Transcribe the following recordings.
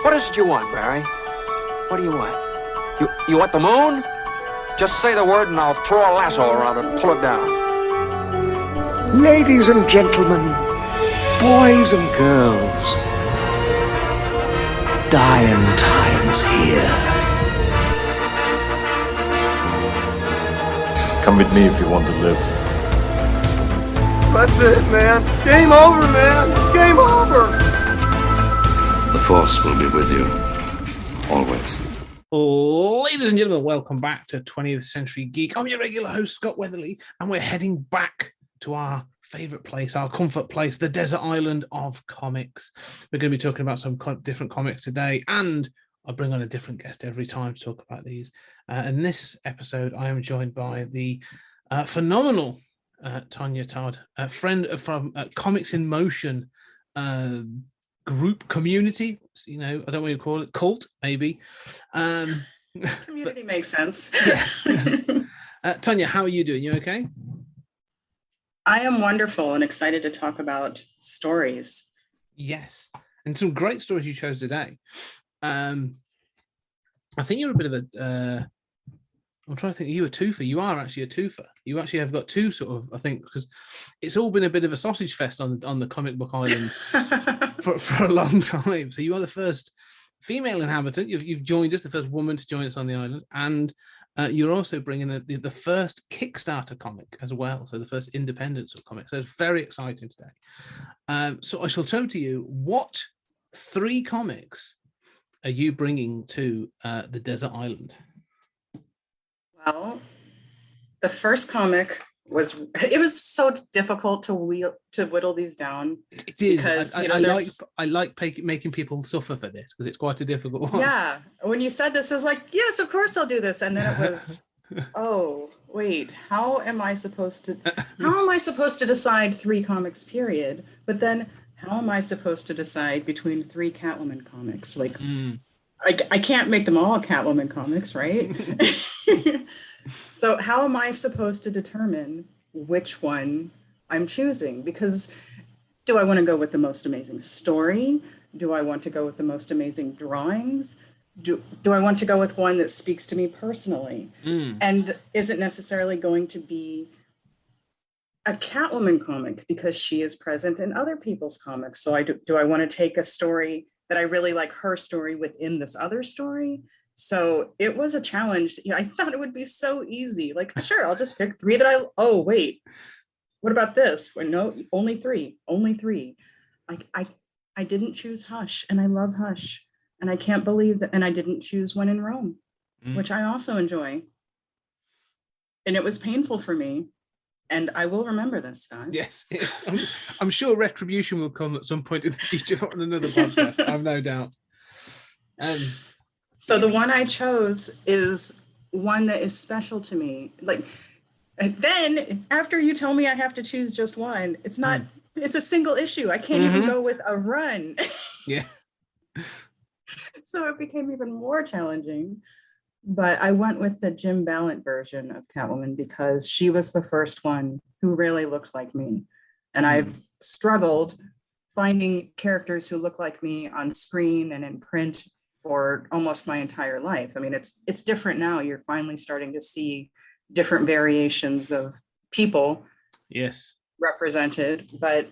What is it you want, Barry? What do you want? You want the moon? Just say the word and I'll throw a lasso around it and pull it down. Ladies and gentlemen, boys and girls, dying times here. Come with me if you want to live. That's it, man. Game over, man. Game over. The Force will be with you, always. Ladies and gentlemen, welcome back to 20th Century Geek. I'm your regular host, Scott Weatherly, and we're heading back to our favourite place, our comfort place, the desert island of comics. We're going to be talking about some different comics today, and I'll bring on a different guest every time to talk about these. In this episode, I am joined by the phenomenal Tonya Todd, a friend from Comics in Motion group community. You know, I don't want to call it cult, maybe. Community makes sense. Yeah. Tonya, how are you doing? You okay? I am wonderful and excited to talk about stories. Yes, and some great stories you chose today. I think you're a bit of a. I'm trying to think. Are you a twofer? You are actually a twofer. You actually have got two sort of. I think because it's all been a bit of a sausage fest on the comic book island for a long time. So you are the first female inhabitant. You've joined us, the first woman to join us on the island, and you're also bringing the first Kickstarter comic as well. So the first independent sort of comic. So it's very exciting today. So I shall turn to you. What 3 comics are you bringing to the desert island? Well, the first comic was so difficult to whittle these down. It is because I like making people suffer for this because it's quite a difficult one. Yeah, when you said this, I was like, yes, of course I'll do this, and then it was, oh wait, how am I supposed to decide 3 comics period? But then how am I supposed to decide between 3 Catwoman comics? Like, I can't make them all Catwoman comics, right? So how am I supposed to determine which one I'm choosing? Because do I want to go with the most amazing story? Do I want to go with the most amazing drawings? Do I want to go with one that speaks to me personally? And isn't necessarily going to be a Catwoman comic because she is present in other people's comics? So do I want to take a story that I really like her story within this other story? So it was a challenge. I thought it would be so easy. Like, sure, I'll just pick 3 that oh, wait, what about this? Well, no, only three. I didn't choose Hush, and I love Hush. And I can't believe that. And I didn't choose When in Rome, which I also enjoy. And it was painful for me. And I will remember this, Scott. Yes, I'm sure retribution will come at some point in the future on another podcast. I've no doubt. So the one I chose is one that is special to me. Like, and then after you tell me I have to choose just one, it's not. It's a single issue. I can't even go with a run. Yeah. So it became even more challenging. But I went with the Jim Ballant version of Catwoman because she was the first one who really looked like me. And I've struggled finding characters who look like me on screen and in print for almost my entire life. I mean, it's different now. You're finally starting to see different variations of people represented, but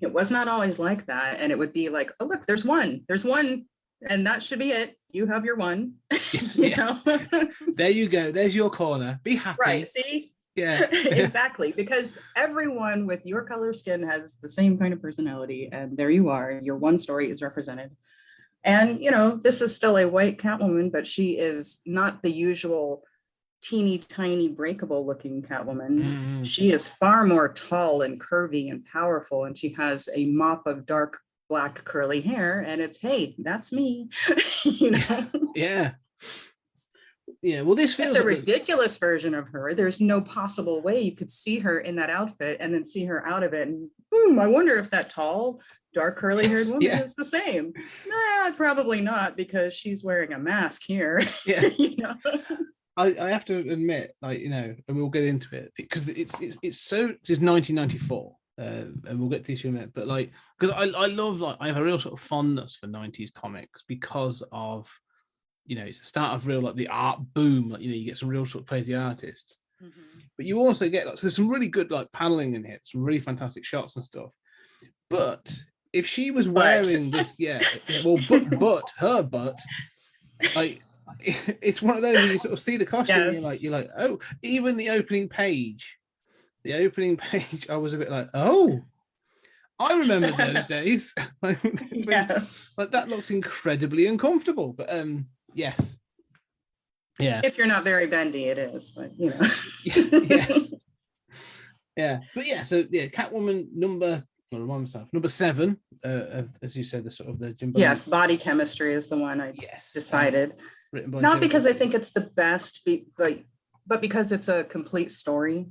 it was not always like that. And it would be like, oh, look, there's one, and that should be it. You have your one. You know? There you go. There's your corner. Be happy. Right. See? Yeah. Exactly. Because everyone with your color skin has the same kind of personality. And there you are. Your one story is represented. And, this is still a white Catwoman, but she is not the usual teeny tiny breakable looking Catwoman. She is far more tall and curvy and powerful. And she has a mop of dark black curly hair, and it's, hey, that's me. Yeah. Well, this feels it's a ridiculous version of her. There's no possible way you could see her in that outfit and then see her out of it, and I wonder if that tall dark curly haired woman is the same. Nah, probably not, because she's wearing a mask here. Yeah. I have to admit, and we'll get into it, because it's 1994. and we'll get to issue in a minute. But like, because I love, like, I have a real sort of fondness for 90s comics because of, you know, it's the start of real, like, the art boom. Like, you know, you get some real sort of crazy artists, but you also get, like, so there's some really good, like, paneling in here, some really fantastic shots and stuff. But if she was wearing this, well, but her butt, like, it's one of those where you sort of see the costume, and you're like, oh, even the opening page, I was a bit like, oh, I remember those days. Like, like, that looks incredibly uncomfortable, but yes, yeah. If you're not very bendy, it is, but you know. Yes, yeah, but yeah. So yeah, Catwoman number 7, as you said, the sort of the Jim. Yes, Body Chemistry is the one I decided. Written by not Jim because I think it's the best, but because it's a complete story.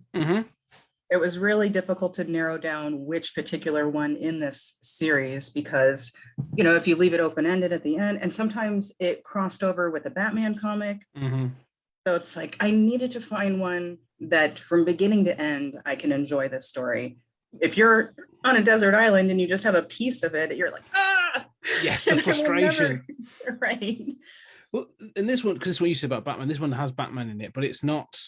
It was really difficult to narrow down which particular one in this series because, you know, if you leave it open-ended at the end, and sometimes it crossed over with a Batman comic. So it's like, I needed to find one that from beginning to end, I can enjoy this story. If you're on a desert island and you just have a piece of it, you're like, ah! Yes, the frustration. Right. Well, in this one, because it's what you said about Batman, this one has Batman in it, but it's not,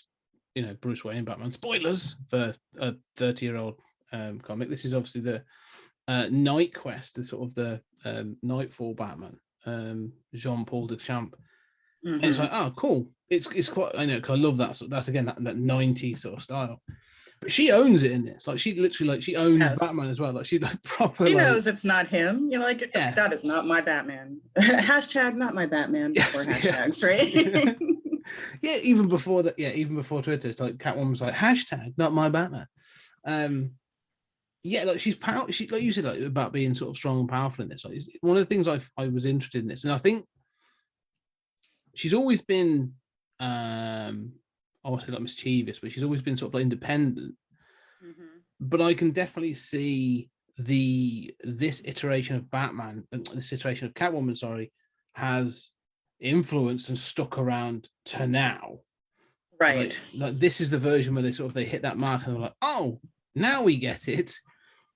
you know, Bruce Wayne Batman. Spoilers for a 30-year-old comic. This is obviously the Night Quest, the sort of the Nightfall Batman, Jean-Paul Duchamp. And it's like, oh, cool. It's quite, I know, because I love that. So that's again that 90s sort of style. But she owns it in this. Like, she literally, like, she owns Batman as well. Like, she like proper. She knows it's not him. You're like, that is not my Batman. Hashtag not my Batman before hashtags, right? Yeah, even before that. Yeah, even before Twitter, it's like Catwoman's like hashtag not my Batman. Yeah, like, she's power. She, like you said, like, about being sort of strong and powerful in this. Like, one of the things I was interested in this, and I think she's always been. I won't say like mischievous, but she's always been sort of like independent. But I can definitely see this iteration of Batman, this iteration of Catwoman, sorry, has influenced and stuck around to now. Right. Like this is the version where they hit that mark and they're like, oh, now we get it.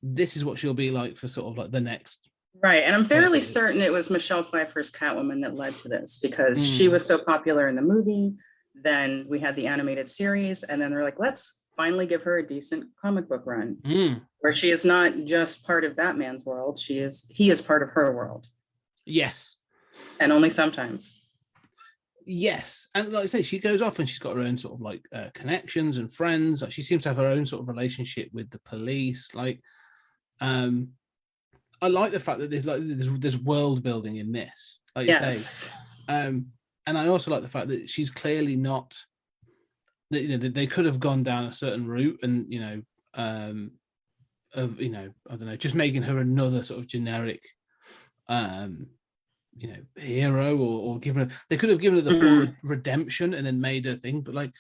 This is what she'll be like for sort of like the next. Right. And I'm fairly certain it was Michelle Pfeiffer's Catwoman that led to this because she was so popular in the movie. Then we had the animated series, and then they're like, let's finally give her a decent comic book run where she is not just part of Batman's world. He is part of her world. Yes. And only sometimes. Yes. And like I say, she goes off and she's got her own sort of like connections and friends. Like, she seems to have her own sort of relationship with the police. Like, I like the fact that there's world building in this. Like you say. And I also like the fact that she's clearly not. You know, they could have gone down a certain route, and I don't know, just making her another sort of generic, hero, or given her. They could have given her the full redemption and then made her thing. But like,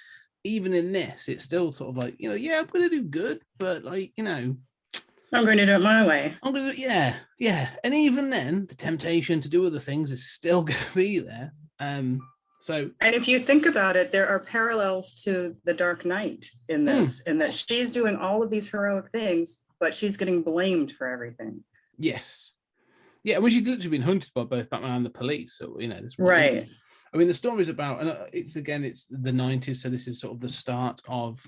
even in this, it's still sort of like, I'm going to do good, but like, I'm going to do it my way. I'm going to, yeah. And even then, the temptation to do other things is still going to be there. And if you think about it, there are parallels to the Dark Knight in this, in that she's doing all of these heroic things, but she's getting blamed for everything. Yes. Yeah, well, she's literally been hunted by both Batman and the police. So, this right. I mean, the story's about, and it's the 90s, so this is sort of the start of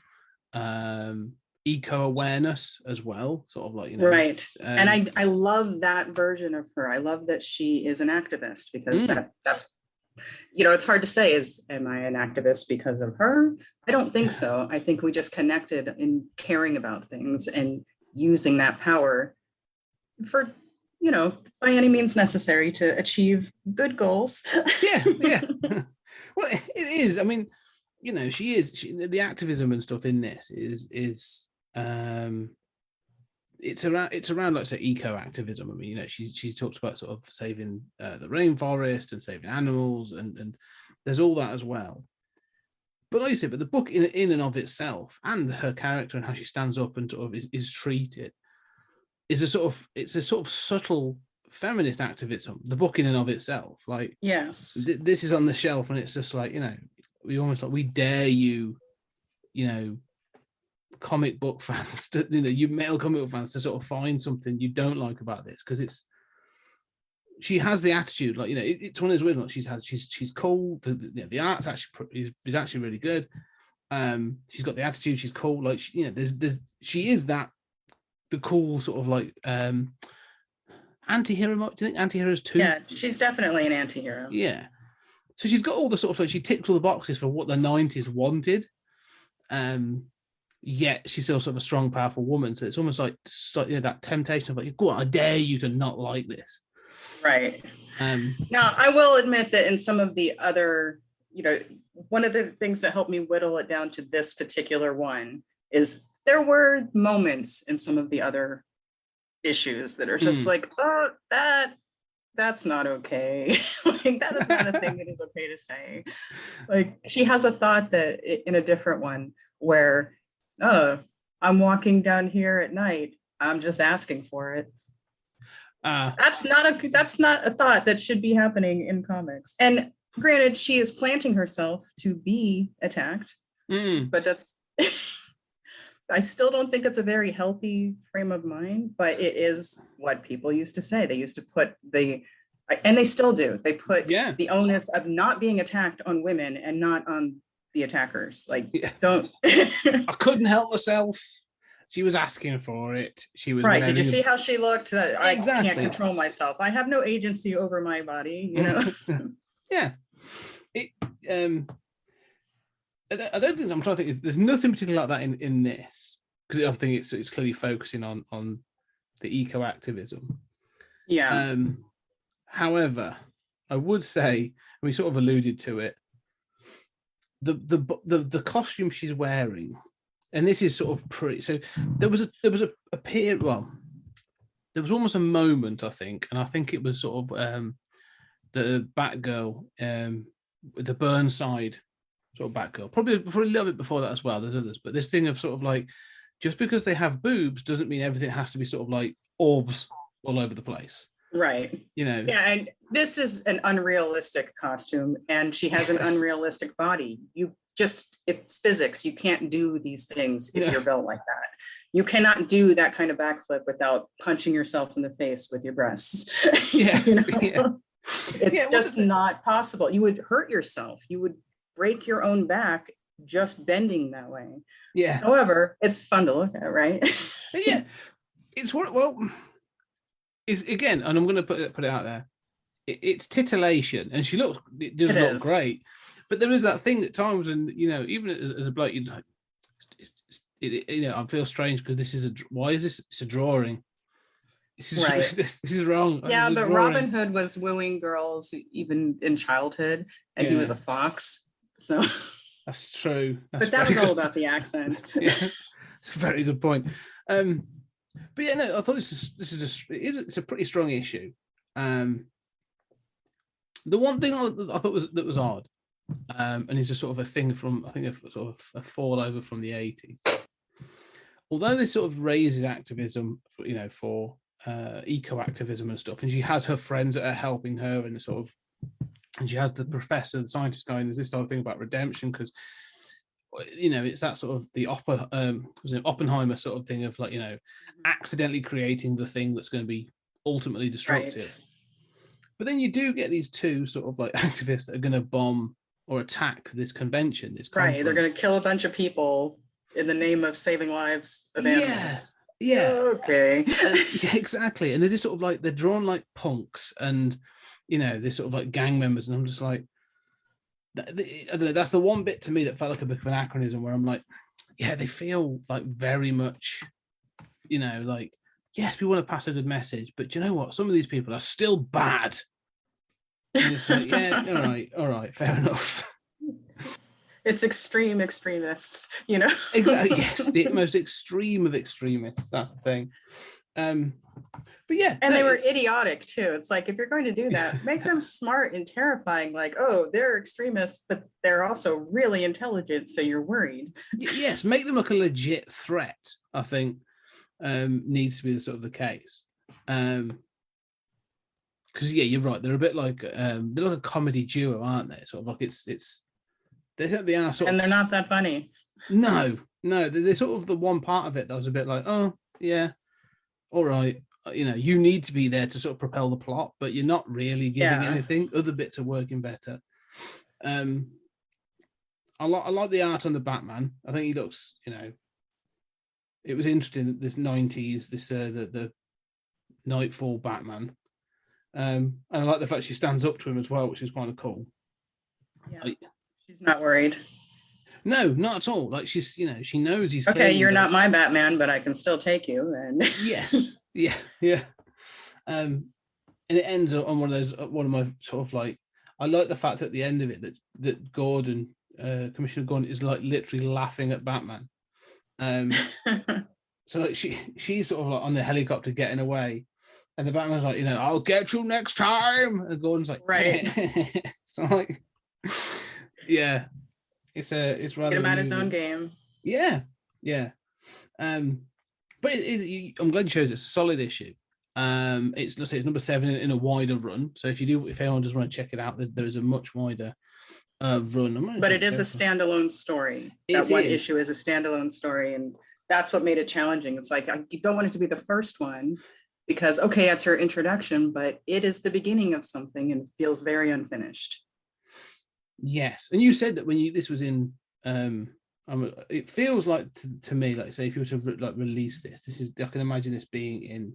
eco-awareness as well, sort of like, right. And I love that version of her. I love that she is an activist, because that's it's hard to say, am I an activist because of her? I don't think so. I think we just connected in caring about things and using that power for, by any means necessary to achieve good goals. Yeah. Well, it is. I mean, the activism and stuff in this is it's around like, say, eco-activism. I mean, she talks about sort of saving the rainforest and saving animals, and there's all that as well. But like you said, the book in and of itself, and her character and how she stands up and sort of is treated, is a sort of subtle feminist activism. The book in and of itself, like, yes, this is on the shelf, and it's just like, we almost like, we dare you, comic book fans, to, you male comic book fans, to sort of find something you don't like about this, because she has the attitude, like, it's one of those weird ones. She's cool. The art's actually is actually really good. She's got the attitude. She's cool. Like, she is that the cool sort of like anti-hero. Do you think anti-heroes too? Yeah, she's definitely an anti-hero. Yeah. So she's got all the sort of, like, she ticks all the boxes for what the 90s wanted. Yet she's still sort of a strong, powerful woman. So it's almost like that temptation of like, go on, I dare you to not like this. Right. Now, I will admit that in some of the other, one of the things that helped me whittle it down to this particular one is there were moments in some of the other issues that are just like, oh, that's not okay. Like, that is not a thing that is okay to say. Like, she has a thought that in a different one where, oh, I'm walking down here at night, I'm just asking for it. That's not a thought that should be happening in comics. And granted, she is planting herself to be attacked, but that's I still don't think it's a very healthy frame of mind, but it is what people used to say. They used to put and they still do, they put the onus of not being attacked on women and not on the attackers. Like, don't I couldn't help myself. She was asking for it. She was right. Did you see how she looked? I can't control myself. I have no agency over my body, Yeah. I don't think, I'm trying to think, there's nothing particularly like that in this, because I think it's clearly focusing on the eco-activism. Yeah. However, I would say, and we sort of alluded to it, the costume she's wearing, and this is sort of pretty. So there was a period. Well, there was almost a moment, I think, and I think it was sort of the Batgirl, the Burnside sort of Batgirl. Probably a little bit before that as well. There's others, but this thing of sort of like, just because they have boobs doesn't mean everything has to be sort of like orbs all over the place. Right. Yeah, and this is an unrealistic costume, and she has an unrealistic body. It's physics. You can't do these things if you're built like that. You cannot do that kind of backflip without punching yourself in the face with your breasts. Yes. It's just not possible. You would hurt yourself. You would break your own back just bending that way. Yeah. However, it's fun to look at, right? Yeah. It's it's again, and I'm going to put it out there. It's titillation, and she does look great. But there is that thing at times, and even as a bloke, you're like, I feel strange because this is why is this? It's a drawing. This is right. This is wrong. Yeah, but Robin Hood was wooing girls even in childhood, and he was a fox. So that's true. But that was all about the accent. Yeah, it's a very good point. But yeah, no, I thought it's a pretty strong issue. The one thing I thought was odd, and it's a sort of a thing from, I think, a sort of a fall over from the 80s. Although this sort of raises activism, for eco-activism and stuff, and she has her friends that are helping her, and she has the professor, the scientist guy, and there's this sort of thing about redemption, because it's that sort of the Oppenheimer sort of thing of like, accidentally creating the thing that's going to be ultimately destructive. Right. But then you do get these two sort of like activists that are going to bomb or attack this convention. This conference. Right, they're going to kill a bunch of people in the name of saving lives of animals. Yeah. Okay. Yeah, exactly. And there's this sort of like, they're drawn like punks, and they're sort of like gang members, and I'm just like, I don't know, that's the one bit to me that felt like a bit of an anachronism, where I'm like, yeah, they feel like very much, like, yes, we want to pass a good message, but do you know what? Some of these people are still bad. And it's like, yeah, all right, fair enough. It's extreme extremists, Exactly, yes, the most extreme of extremists. That's the thing. But yeah, and they were idiotic too. It's like, if you're going to do that, make them smart and terrifying. Like, oh, they're extremists, but they're also really intelligent, so you're worried. Yes, make them look a legit threat, I think, needs to be the sort of the case. Because yeah, you're right. They're a bit like they're like a comedy duo, aren't they? Sort of like it's they are sort and of, they're not that funny. No, No, there's sort of the one part of it that was a bit like, oh yeah, all right. You need to be there to sort of propel the plot, but you're not really giving anything. Other bits are working better. I like the art on the Batman. I think he looks, it was interesting. This 90s, the Nightfall Batman. And I like the fact she stands up to him as well, which is kind of cool. Yeah. She's not worried. No, not at all. Like she knows he's okay. You're not my Batman, but I can still take you. And yes, yeah. And it ends on one of my sort of like. I like the fact at the end of it that Gordon, Commissioner Gordon, is like literally laughing at Batman. So like she's sort of like on the helicopter getting away, and the Batman's like, I'll get you next time, and Gordon's like, right. So like, yeah. It's rather. Get him at his own game. Yeah. But I'm glad you chose it. It's a solid issue. It's let's say it's number 7 in a wider run. So if anyone does want to check it out, there is a much wider run. But it is a standalone story. That one issue is a standalone story, and that's what made it challenging. It's like you don't want it to be the first one because it's her introduction, but it is the beginning of something and feels very unfinished. Yes, and you said that when this was in, it feels like to me, like say if you were to release this is I can imagine this being in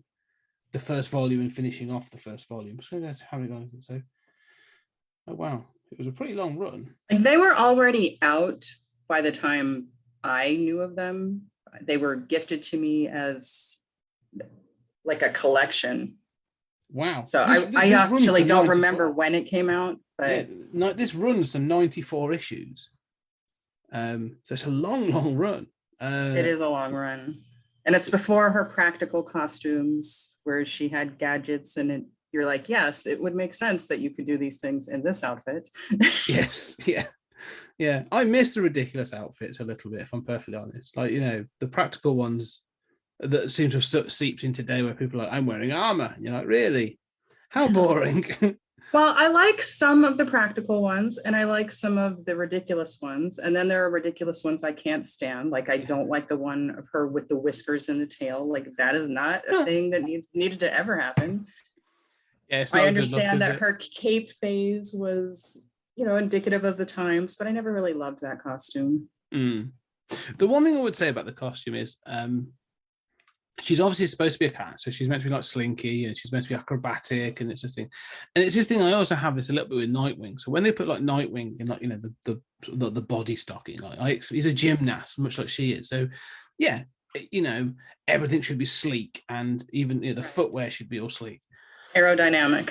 the first volume and finishing off the first volume. So that's how many guys. So, oh wow, it was a pretty long run. And they were already out by the time I knew of them. They were gifted to me as like a collection. Wow. So I actually don't remember when it came out. But this runs to 94 issues. So it's a long run. It is a long run. And it's before her practical costumes where she had gadgets and you're like, yes, it would make sense that you could do these things in this outfit. Yes. Yeah. I miss the ridiculous outfits a little bit, if I'm perfectly honest. Like, the practical ones that seem to have seeped in today where people are like, I'm wearing armor. And you're like, really? How boring. Well, I like some of the practical ones and I like some of the ridiculous ones. And then there are ridiculous ones I can't stand. Like I don't like the one of her with the whiskers and the tail. Like that is not a thing that needed to ever happen. Yeah, I understand that her cape phase was, indicative of the times, but I never really loved that costume. The one thing I would say about the costume is she's obviously supposed to be a cat, so she's meant to be like slinky and she's meant to be acrobatic, and it's this thing. And it's this thing. I also have this a little bit with Nightwing. So when they put like Nightwing in, like the body stocking, he's a gymnast, much like she is. So yeah, everything should be sleek, and even the footwear should be all sleek, aerodynamic,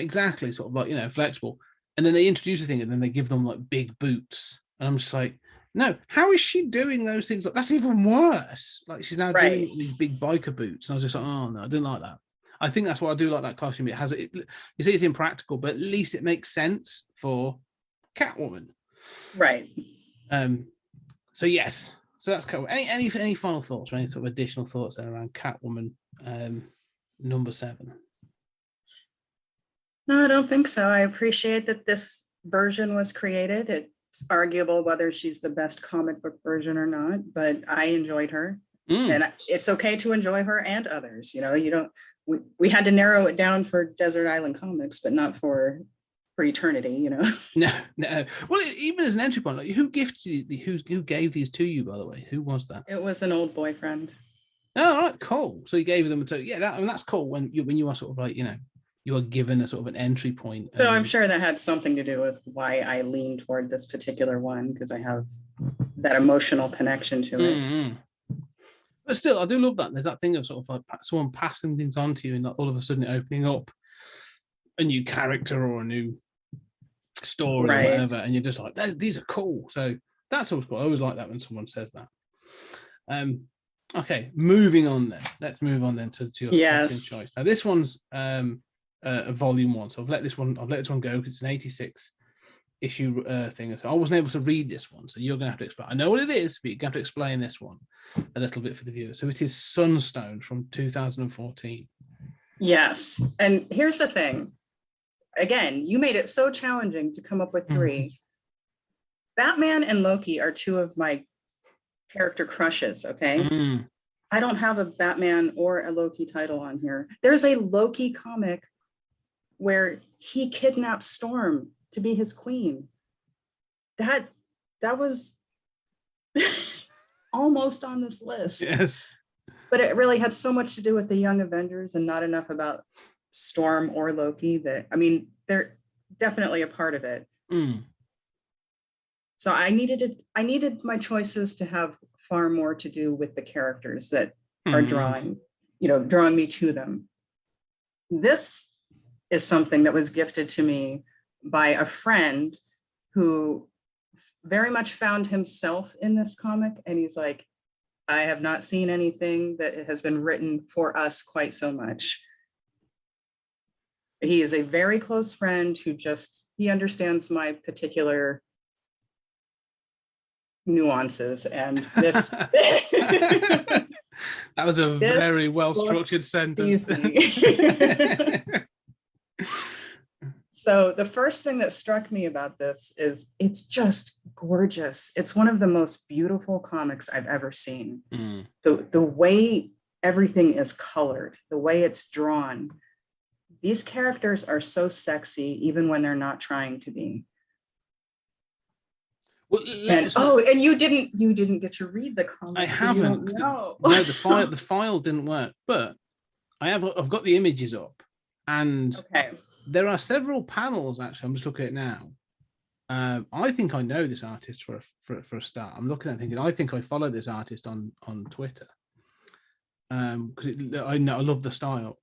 exactly, sort of like flexible. And then they introduce a thing, and then they give them like big boots, and I'm just like, no, how is she doing those things? Like, that's even worse. Like she's now doing these big biker boots. And I was just like, oh no, I didn't like that. I think that's what I do like that costume. You say it's impractical, but at least it makes sense for Catwoman. Right. So yes. So that's cool. Any final thoughts or any sort of additional thoughts there around Catwoman number 7? No, I don't think so. I appreciate that this version was created. It's arguable whether she's the best comic book version or not, but I enjoyed her. And it's okay to enjoy her and others. We had to narrow it down for Desert Island Comics, but not for eternity, No. Well, even as an entry point, like who gave these to you, by the way? Who was that? It was an old boyfriend. Oh, all right, cool. So he gave them that's cool when you are sort of like, you are given a sort of an entry point. So I'm sure that had something to do with why I lean toward this particular one, because I have that emotional connection to it. But still, I do love that. There's that thing of sort of like someone passing things on to you and all of a sudden opening up a new character or a new story or whatever. And you're just like, these are cool. So that's always cool. I always like that when someone says that. Okay, moving on then. Let's move on then to your second choice. Now this one's a volume 1, so I've let this one go because it's an 86 issue thing. So I wasn't able to read this one, so you're gonna have to explain. I know what it is, but you're gonna have to explain this one a little bit for the viewer. So it is Sunstone from 2014. Yes, and here's the thing. Again, you made it so challenging to come up with 3. Batman and Loki are 2 of my character crushes, okay? Mm. I don't have a Batman or a Loki title on here. There's a Loki comic where he kidnaps Storm to be his queen. That was almost on this list. Yes. But it really had so much to do with the Young Avengers and not enough about Storm or Loki that, I mean, they're definitely a part of it. Mm. So I needed my choices to have far more to do with the characters that are drawing me to them. This is something that was gifted to me by a friend who very much found himself in this comic. And he's like, I have not seen anything that has been written for us quite so much. He is a very close friend who he understands my particular nuances. And this that was a very well structured sentence. So the first thing that struck me about this is it's just gorgeous. It's one of the most beautiful comics I've ever seen. Mm. The way everything is colored, the way it's drawn. These characters are so sexy, even when they're not trying to be. Well, and you didn't get to read the comic. I haven't. No, the file didn't work, but I've got the images up, and okay. There are several panels. Actually, I'm just looking at it now. I think I know this artist for a start. I'm looking at it thinking I think I follow this artist on Twitter because I love the style.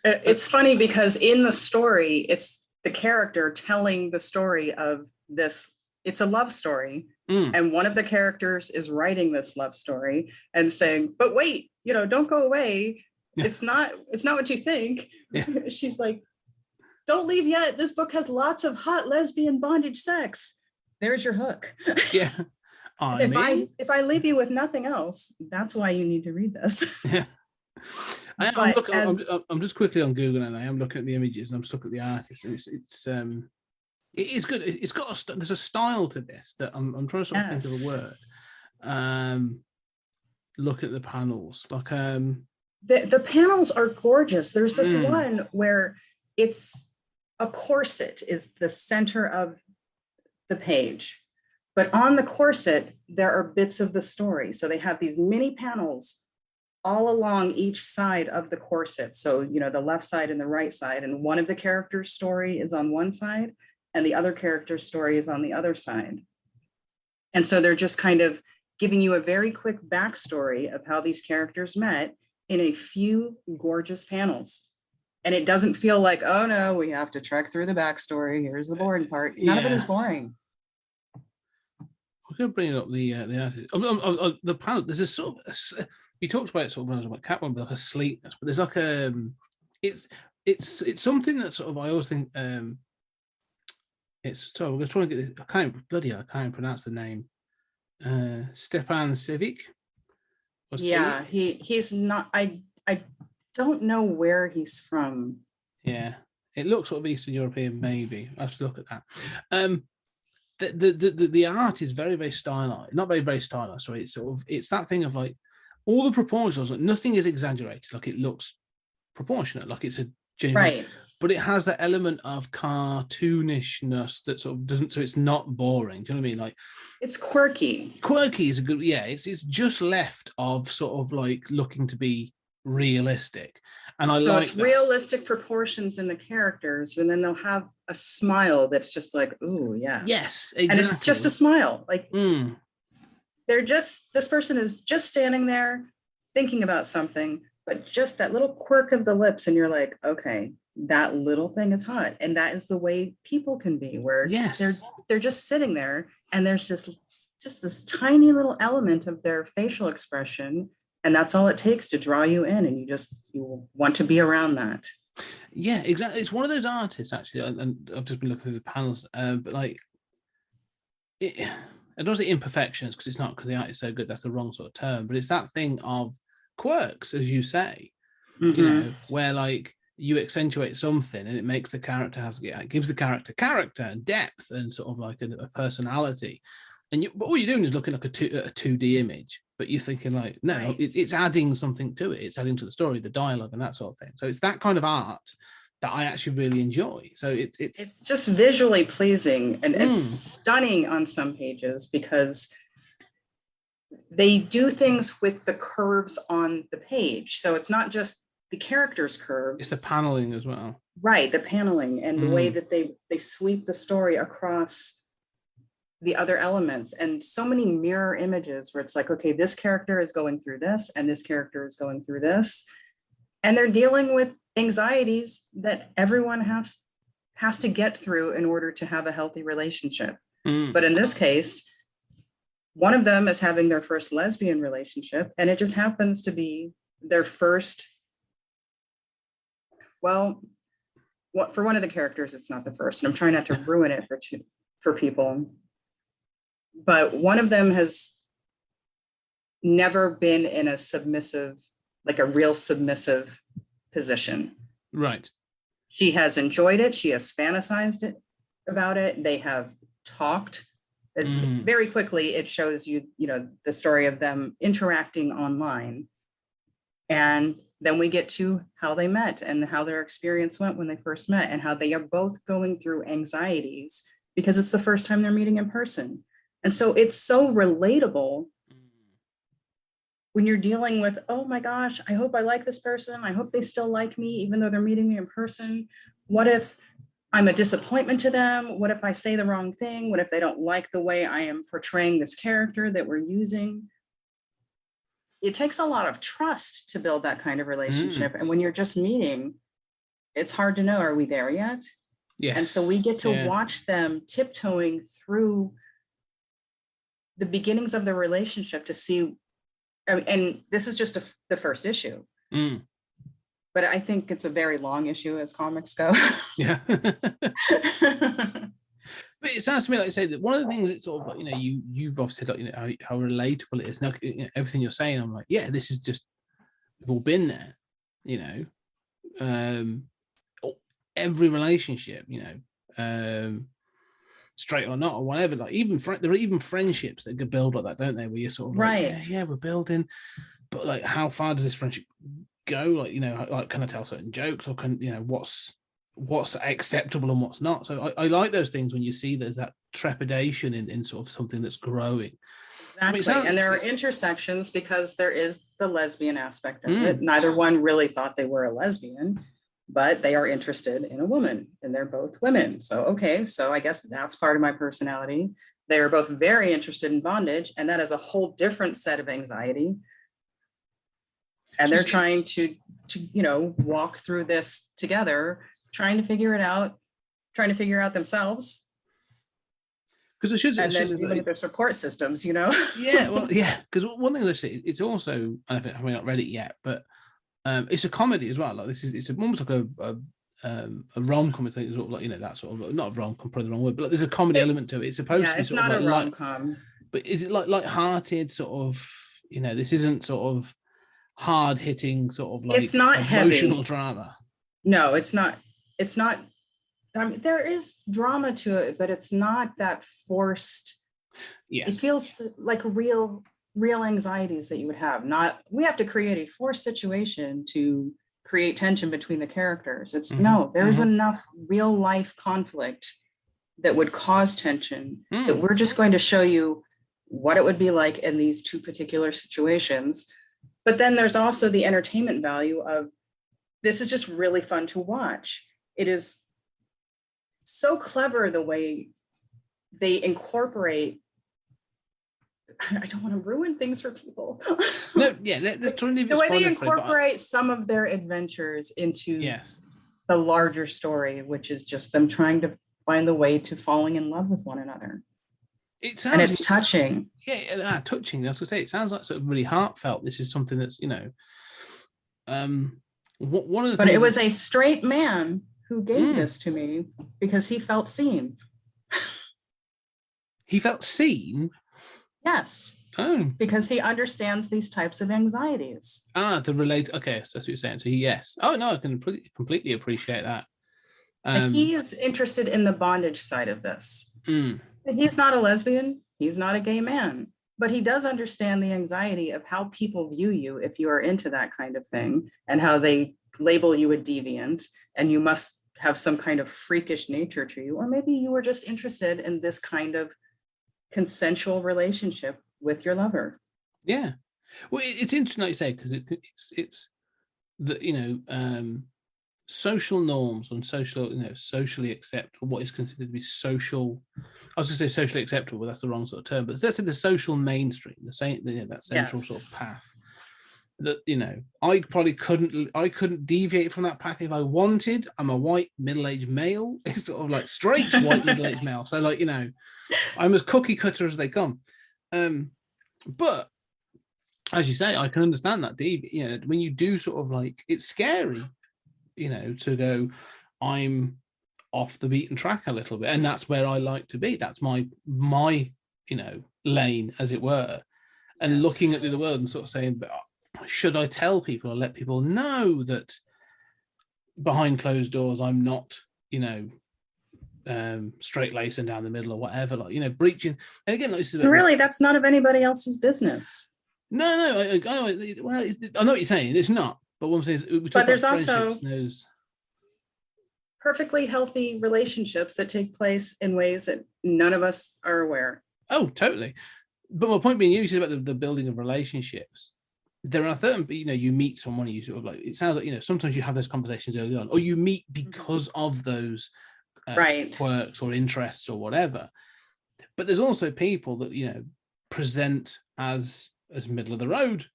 It's funny because in the story, it's the character telling the story of this. It's a love story. And one of the characters is writing this love story and saying, but wait, don't go away. Yeah. It's not what you think. Yeah. She's like, don't leave yet. This book has lots of hot lesbian bondage sex. There's your hook. Yeah. If I leave you with nothing else, that's why you need to read this. Yeah. I'm just quickly on Google and I am looking at the images and I'm stuck at the artist. And it is good. It's got there's a style to this that I'm trying to sort of think of a word. Look at the panels. Like the panels are gorgeous. There's this one where it's a corset is the center of the page, but on the corset there are bits of the story. So they have these mini panels all along each side of the corset. So the left side and the right side, and one of the characters' story is on one side and the other character's story is on the other side. And so they're just kind of giving you a very quick backstory of how these characters met in a few gorgeous panels. And it doesn't feel like, oh no, we have to trek through the backstory. Here's the boring part. None of it is boring. I'm going to bring up the artist. The panel. There's a sort of you talked about it sort of when I was about Catwoman, like a sleekness, but there's like it's something that sort of I always think it's. So we're going to try and get this. I can't even pronounce the name. Stepan Civic. Yeah, he's not. I don't know where he's from. Yeah, it looks sort of Eastern European, maybe. I have to look at that. The art is very, very stylized. Not very, very stylized. Sorry, it's that thing of like all the proportions. Like nothing is exaggerated. Like it looks proportionate. Like it's a genuine, right. But it has that element of cartoonishness that sort of doesn't. So it's not boring. Do you know what I mean? Like it's quirky. Quirky is a good. Yeah, it's just left of sort of like looking to be realistic, and so like it's that. Realistic proportions in the characters, and then they'll have a smile that's just like, ooh, yes, exactly. And it's just a smile, like they're just, this person is just standing there thinking about something, but just that little quirk of the lips, and you're like, okay, that little thing is hot. And that is the way people can be, where they're just sitting there, and there's just this tiny little element of their facial expression. And that's all it takes to draw you in, and you want to be around that. Yeah, exactly. It's one of those artists, actually, and I've just been looking through the panels, but like, I don't say imperfections because it's not, because the art is so good. That's the wrong sort of term, but it's that thing of quirks, as you say, where like you accentuate something and it makes the character it gives the character and depth and sort of like a personality. and but all you're doing is looking like a 2D image, but you're thinking like, no, Right. it's adding something to it. It's adding to the story, the dialogue, and that sort of thing. So it's that kind of art that I actually really enjoy. So it's just visually pleasing, and it's stunning on some pages because they do things with the curves on the page. So it's not just the characters' curves. It's the paneling as well. Right, the paneling and the way that they sweep the story across the other elements, and so many mirror images where it's like, okay, this character is going through this and this character is going through this, and they're dealing with anxieties that everyone has to get through in order to have a healthy relationship. But in this case, one of them is having their first lesbian relationship, and it just happens to be their first, well, for one of the characters, it's not the first, and I'm trying not to ruin it for people. But one of them has never been in a submissive, like a real submissive position. Right. She has enjoyed it. She has fantasized about it. They have talked. Very quickly, it shows you, the story of them interacting online. And then we get to how they met and how their experience went when they first met, and how they are both going through anxieties because it's the first time they're meeting in person. And so it's so relatable when you're dealing with, oh my gosh, I hope I like this person. I hope they still like me, even though they're meeting me in person. What if I'm a disappointment to them? What if I say the wrong thing? What if they don't like the way I am portraying this character that we're using? It takes a lot of trust to build that kind of relationship. And when you're just meeting, it's hard to know, are we there yet? Yes. And so we get to watch them tiptoeing through the beginnings of the relationship to see, and this is just the first issue. But I think it's a very long issue as comics go. Yeah. But it sounds to me like you say that one of the things it's sort of like, you've obviously got, how relatable it is. Now, everything you're saying, I'm like, yeah, this is just, we've all been there, every relationship, straight or not or whatever, like there are even friendships that could build like that, don't they, where you're sort of right, like, yeah, we're building, but like, how far does this friendship go? Like, like, can I tell certain jokes, or can, what's acceptable and what's not? So I like those things when you see there's that trepidation in sort of something that's growing. Exactly. And there are intersections because there is the lesbian aspect of it. Neither one really thought they were a lesbian, but they are interested in a woman, and they're both women. So, okay, so I guess that's part of my personality. They are both very interested in bondage, and that is a whole different set of anxiety. And they're trying to walk through this together, trying to figure it out, trying to figure out themselves. Because and then dealing with their support systems, Yeah, well, yeah. Because one thing I say, it's also, I think I may not read it yet, but it's a comedy as well. Like, it's almost like a rom-com. It's sort of like, that sort of, not a rom-com, probably the wrong word, but like, there's a comedy element to it. It's supposed to be it's sort not of a rom-com. But is it like light-hearted sort of? This isn't sort of hard-hitting sort of like, it's not emotional heavy drama. No, it's not. It's not. I mean, there is drama to it, but it's not that forced. Yes. It feels like real anxieties that you would have. We have to create a forced situation to create tension between the characters. It's there's enough real life conflict that would cause tension that we're just going to show you what it would be like in these two particular situations. But then there's also the entertainment value of, this is just really fun to watch. It is so clever the way they incorporate. I don't want to ruin things for people. No, yeah, they're trying to leave it the way they spoiler-free, incorporate some of their adventures into yes, the larger story, which is just them trying to find the way to falling in love with one another. it sounds, And it's touching. Yeah, touching. I was gonna say, it sounds like sort of really heartfelt. This is something that's, one of the. But it was a straight man who gave this to me because he felt seen. He felt seen. Yes. Oh, Because he understands these types of anxieties. to relate. Okay, so that's what you're saying. So yes. Oh no, I can completely appreciate that. Like, he is interested in the bondage side of this. Mm. He's not a lesbian. He's not a gay man, but he does understand the anxiety of how people view you if you are into that kind of thing, and how they label you a deviant, and you must have some kind of freakish nature to you, or maybe you were just interested in this kind of consensual relationship with your lover. Yeah. Well, it's interesting, like you say, because it's the social norms and socially acceptable, what is considered to be social. I was going to say socially acceptable, but that's the wrong sort of term. But let's say the social mainstream, that central sort of path. That I couldn't deviate from that path if I wanted. I'm a white middle-aged male. It's sort of like straight white middle-aged male. So I'm as cookie cutter as they come. But as you say, I can understand that. When you do sort of like, it's scary, to go, I'm off the beaten track a little bit, and that's where I like to be. That's my lane, as it were. And looking at the other world and sort of saying, but should I tell people or let people know that behind closed doors I'm not, straight lacing down the middle or whatever, breaching. And again, really, that's not of anybody else's business. No, I know what you're saying. It's not. But what I'm saying is, but there's also perfectly healthy relationships that take place in ways that none of us are aware. Oh, totally. But my point being, you said about the building of relationships. There are certain, you meet someone, you sort of like, it sounds like, sometimes you have those conversations early on, or you meet because of those quirks or interests or whatever. But there's also people that, present as middle of the road,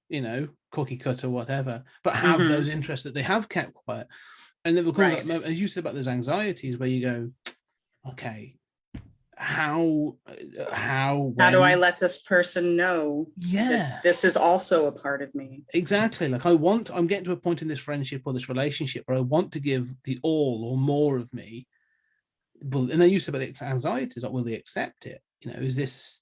cookie cutter, whatever, but have those interests that they have kept quiet. And there will come that moment, as you said about those anxieties, where you go, okay, how do I let this person know that this is also a part of me? Exactly. Like I'm getting to a point in this friendship or this relationship where I want to give the all or more of me. But and then you said about the anxieties, like, will they accept it? Is this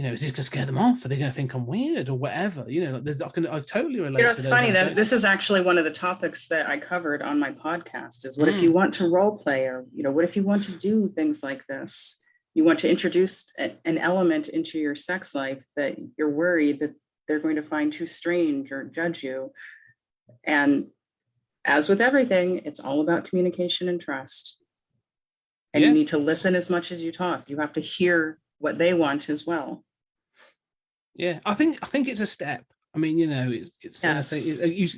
is this going to scare them off? Are they going to think I'm weird or whatever? I totally relate. It's funny that this is actually one of the topics that I covered on my podcast is what if you want to role play, or, what if you want to do things like this? You want to introduce an element into your sex life that you're worried that they're going to find too strange or judge you. And as with everything, it's all about communication and trust. And you need to listen as much as you talk. You have to hear what they want as well. Yeah, I think it's a step. I mean,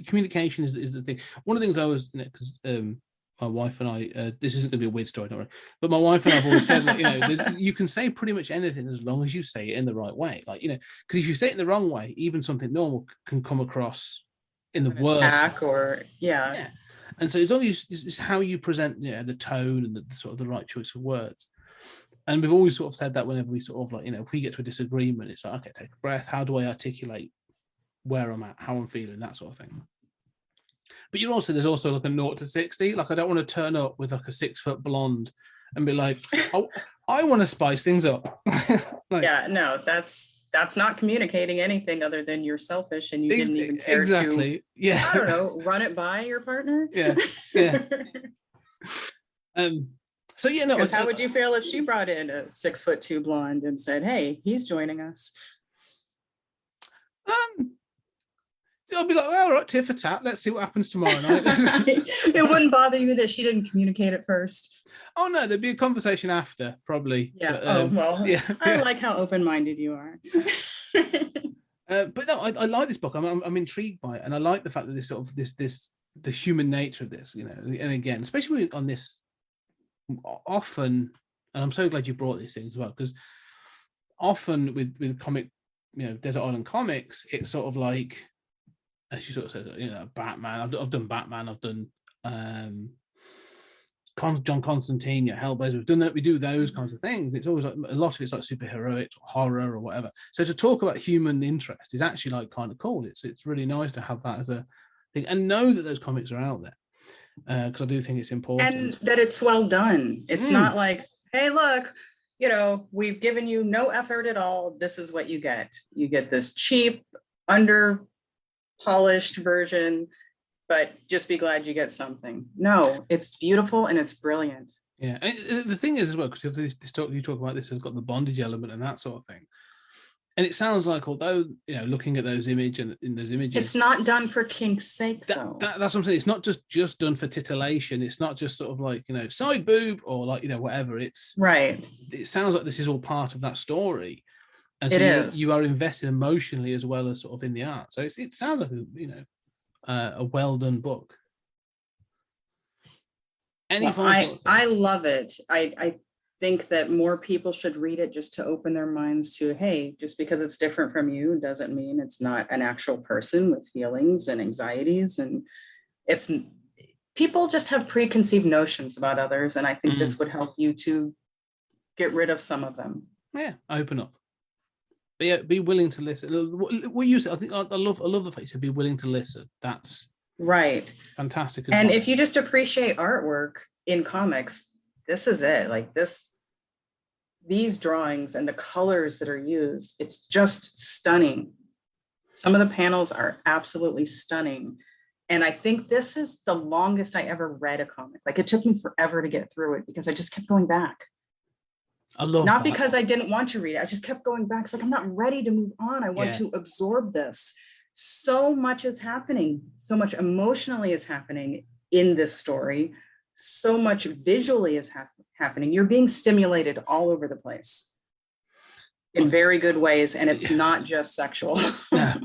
communication is the thing. One of the things I was, because my wife and I, this isn't going to be a weird story, don't worry. But my wife and I've always said, you can say pretty much anything as long as you say it in the right way. Because if you say it in the wrong way, even something normal can come across in the worst. Yeah. And so it's always it's how you present, the tone and the sort of the right choice of words. And we've always sort of said that whenever we sort of like, if we get to a disagreement, it's like, okay, take a breath. How do I articulate where I'm at, how I'm feeling, that sort of thing. But there's also like a 0 to 60. Like, I don't want to turn up with like a 6-foot blonde and be like, oh, I want to spice things up. That's not communicating anything other than you're selfish and you didn't even care to, I don't know, run it by your partner. Yeah. So how would you feel if she brought in a 6'2" blonde and said, "Hey, he's joining us"? I'll be like, well, all right, tit for tat. Let's see what happens tomorrow night. It wouldn't bother you that she didn't communicate at first? Oh no, there'd be a conversation after, probably. Yeah. But, I like how open-minded you are. But no, I like this book. I'm intrigued by it, and I like the fact that this sort of the human nature of this, and again, especially on this. Often, and I'm so glad you brought these things as well, because often with comic, Desert Island Comics, it's sort of like, as you sort of said, Batman. I've done Batman. I've done John Constantine, Hellblazer. We do those kinds of things. It's always like a lot of it's like superheroic or horror or whatever. So to talk about human interest is actually like kind of cool. It's really nice to have that as a thing and know that those comics are out there. Because I do think it's important. And that it's well done. It's not like, hey, look, we've given you no effort at all. This is what you get. You get this cheap, under-polished version, but just be glad you get something. No, it's beautiful and it's brilliant. Yeah, and the thing is as well, because you talk about this has got the bondage element and that sort of thing, and it sounds like although looking at those images, It's not done for kink's sake, though. That's what I'm saying. It's not just done for titillation. It's not just sort of like side boob or like whatever. It's right. It sounds like this is all part of that story, and so It is. you are invested emotionally as well as sort of in the art. So it sounds like a well done book. I love it. I think that more people should read it just to open their minds to, hey, just because it's different from you doesn't mean it's not an actual person with feelings and anxieties. And people just have preconceived notions about others. And I think this would help you to get rid of some of them. Yeah, open up. Be willing to listen. What you said, I think I love the fact you said be willing to listen. That's right. Fantastic. And if you just appreciate artwork in comics, this is it. Like these drawings and the colors that are used, it's just stunning. Some of the panels are absolutely stunning. And I think this is the longest I ever read a comic. Like it took me forever to get through it because I just kept going back. I love Not that. because I didn't want to read it. I just kept going back. It's like, I'm not ready to move on. I want to absorb this. So much is happening. So much emotionally is happening in this story. So much visually is happening. You're being stimulated all over the place in very good ways. And it's not just sexual. Yeah.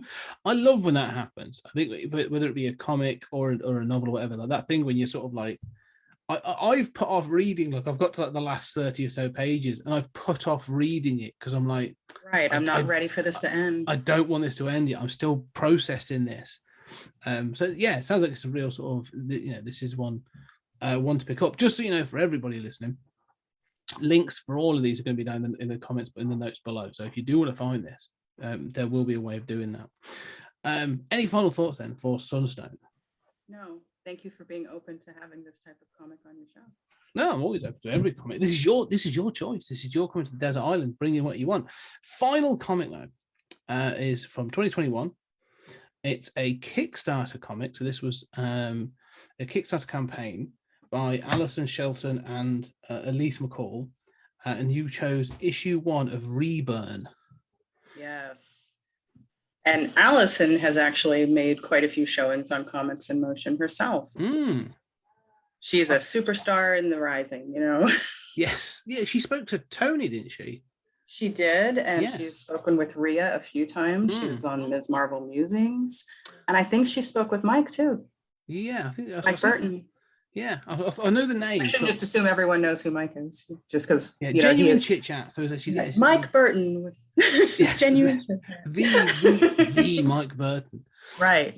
I love when that happens. I think whether it be a comic or a novel or whatever, like that thing when you're sort of like, I've put off reading, like I've got to like the last 30 or so pages and I've put off reading it because I'm like, right, I'm not ready for this to end. I don't want this to end yet. I'm still processing this. So yeah, it sounds like it's a real sort of, this is one to pick up. Just so for everybody listening, links for all of these are going to be down in the comments, but in the notes below. So if you do want to find this, there will be a way of doing that. Any final thoughts then for Sunstone? No. Thank you for being open to having this type of comic on your show. No, I'm always open to every comic. This is your choice. This is your coming to the desert island, bring in what you want. Final comic though is from 2021. It's a Kickstarter comic. So this was a Kickstarter campaign by Alison Shelton and Elise McCall, and you chose issue 1 of Reburn. Yes. And Allison has actually made quite a few showings on Comics in Motion herself. She's a superstar in the rising, Yes. Yeah, she spoke to Tony, didn't she? She did. And she's spoken with Rhea a few times. She was on Ms. Marvel Musings. And I think she spoke with Mike too. Yeah, I think that's Mike Burton. Yeah, I know the name. I shouldn't just assume everyone knows who Mike is, just because genuine chit chat. So she's Mike Burton. Yes, genuine the Mike Burton. Right.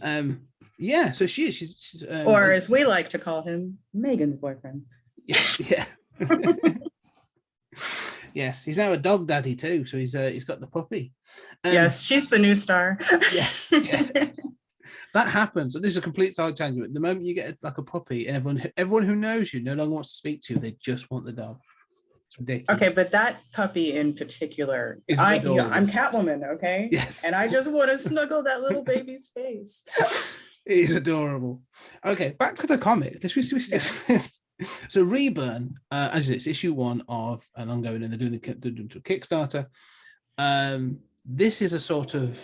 Yeah. So she's or as we like to call him, Megan's boyfriend. Yeah. Yes, he's now a dog daddy too. So he's got the puppy. Yes, she's the new star. Yes. Yeah. That happens. This is a complete side tangent. The moment you get like a puppy, and everyone who knows you no longer wants to speak to you. They just want the dog. It's ridiculous. Okay, but that puppy in particular, I'm Catwoman, okay? Yes. And I just want to snuggle that little baby's face. It's adorable. Okay, back to the comic. So Reburn, as it's issue 1 of an ongoing, and they're doing the Kickstarter. This is a sort of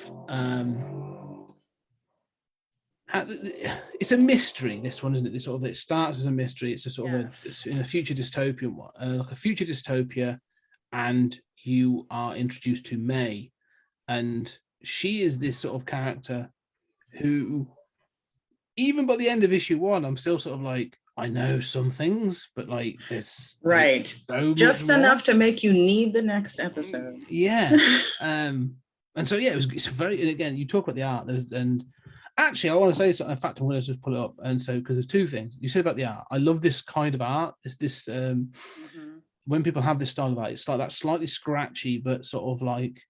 it's a mystery, this one, isn't it? It starts as a mystery. It's a sort of in a future dystopian one, like a future dystopia, and you are introduced to May, and she is this sort of character who, even by the end of issue 1, I'm still sort of like, I know some things, but like there's so just enough to make you need the next episode. Yeah. And so it's very, and again, you talk about the art, and actually, I want to say something. In fact, I'm going to just pull it up. And so, because there's two things you said about the art. I love this kind of art. This when people have this style of art, it's like that slightly scratchy, but sort of like,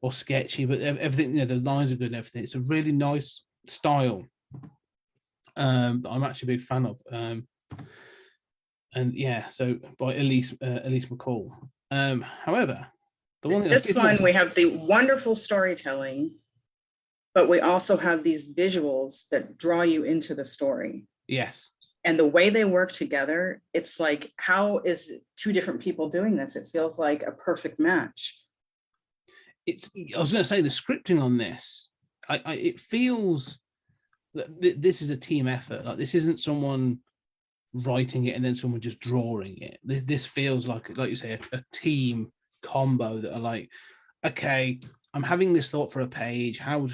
or sketchy, but everything, the lines are good and everything. It's a really nice style that I'm actually a big fan of. And yeah, so by Elise McCall. However, the one this one we have the wonderful storytelling, but we also have these visuals that draw you into the story. Yes. And the way they work together, it's like, how is two different people doing this? It feels like a perfect match. I was going to say the scripting on this, it feels that this is a team effort. Like this isn't someone writing it and then someone just drawing it. This feels like you say, a team combo that are like, okay, I'm having this thought for a page. How,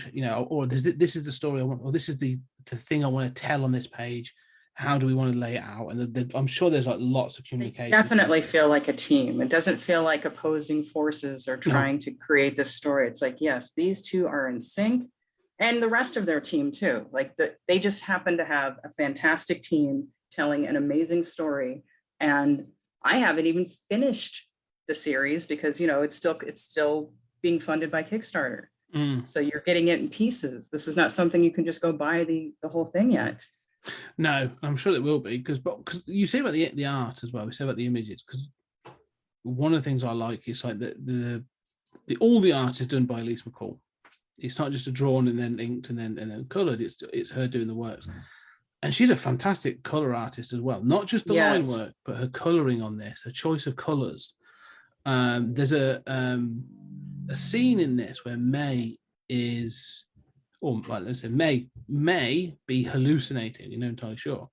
or this is the story I want, or this is the thing I want to tell on this page. How do we want to lay it out? And I'm sure there's like lots of communication. Definitely feel like a team. It doesn't feel like opposing forces or trying to create this story. It's like, yes, these two are in sync, and the rest of their team too. Like they just happen to have a fantastic team telling an amazing story. And I haven't even finished the series because, it's still being funded by Kickstarter. So you're getting it in pieces. This is not something you can just go buy the whole thing yet. No, I'm sure it will be because you say about the art as well. We say about the images because one of the things I like is like the all the art is done by Elise McCall. It's not just a drawn and then inked and then colored. It's her doing the works, and she's a fantastic color artist as well. Not just the line work, but her coloring on this, her choice of colors. There's a scene in this where May is. Or like let's say may be hallucinating, you're not entirely sure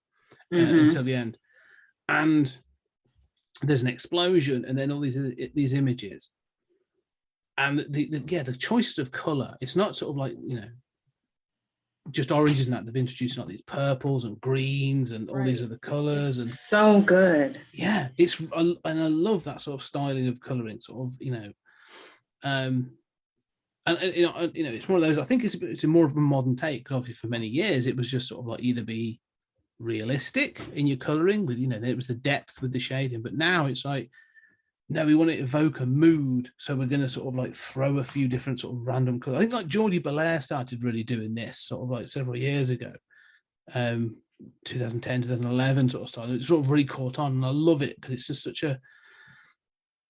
until the end, and there's an explosion and then all these images, and the choices of color, it's not sort of like just oranges and that. They've introduced like these purples and greens and all these other colors, and so good. Yeah, and I love that sort of styling of coloring, sort of and it's one of those. I think it's a more of a modern take. Obviously, for many years, it was just sort of like either be realistic in your coloring with it was the depth with the shading, but now it's like no, we want to evoke a mood, so we're going to sort of like throw a few different sort of random colors. I think like Geordie Belair started really doing this sort of like several years ago, 2010, 2011 sort of style. It sort of really caught on, and I love it because it's just such a.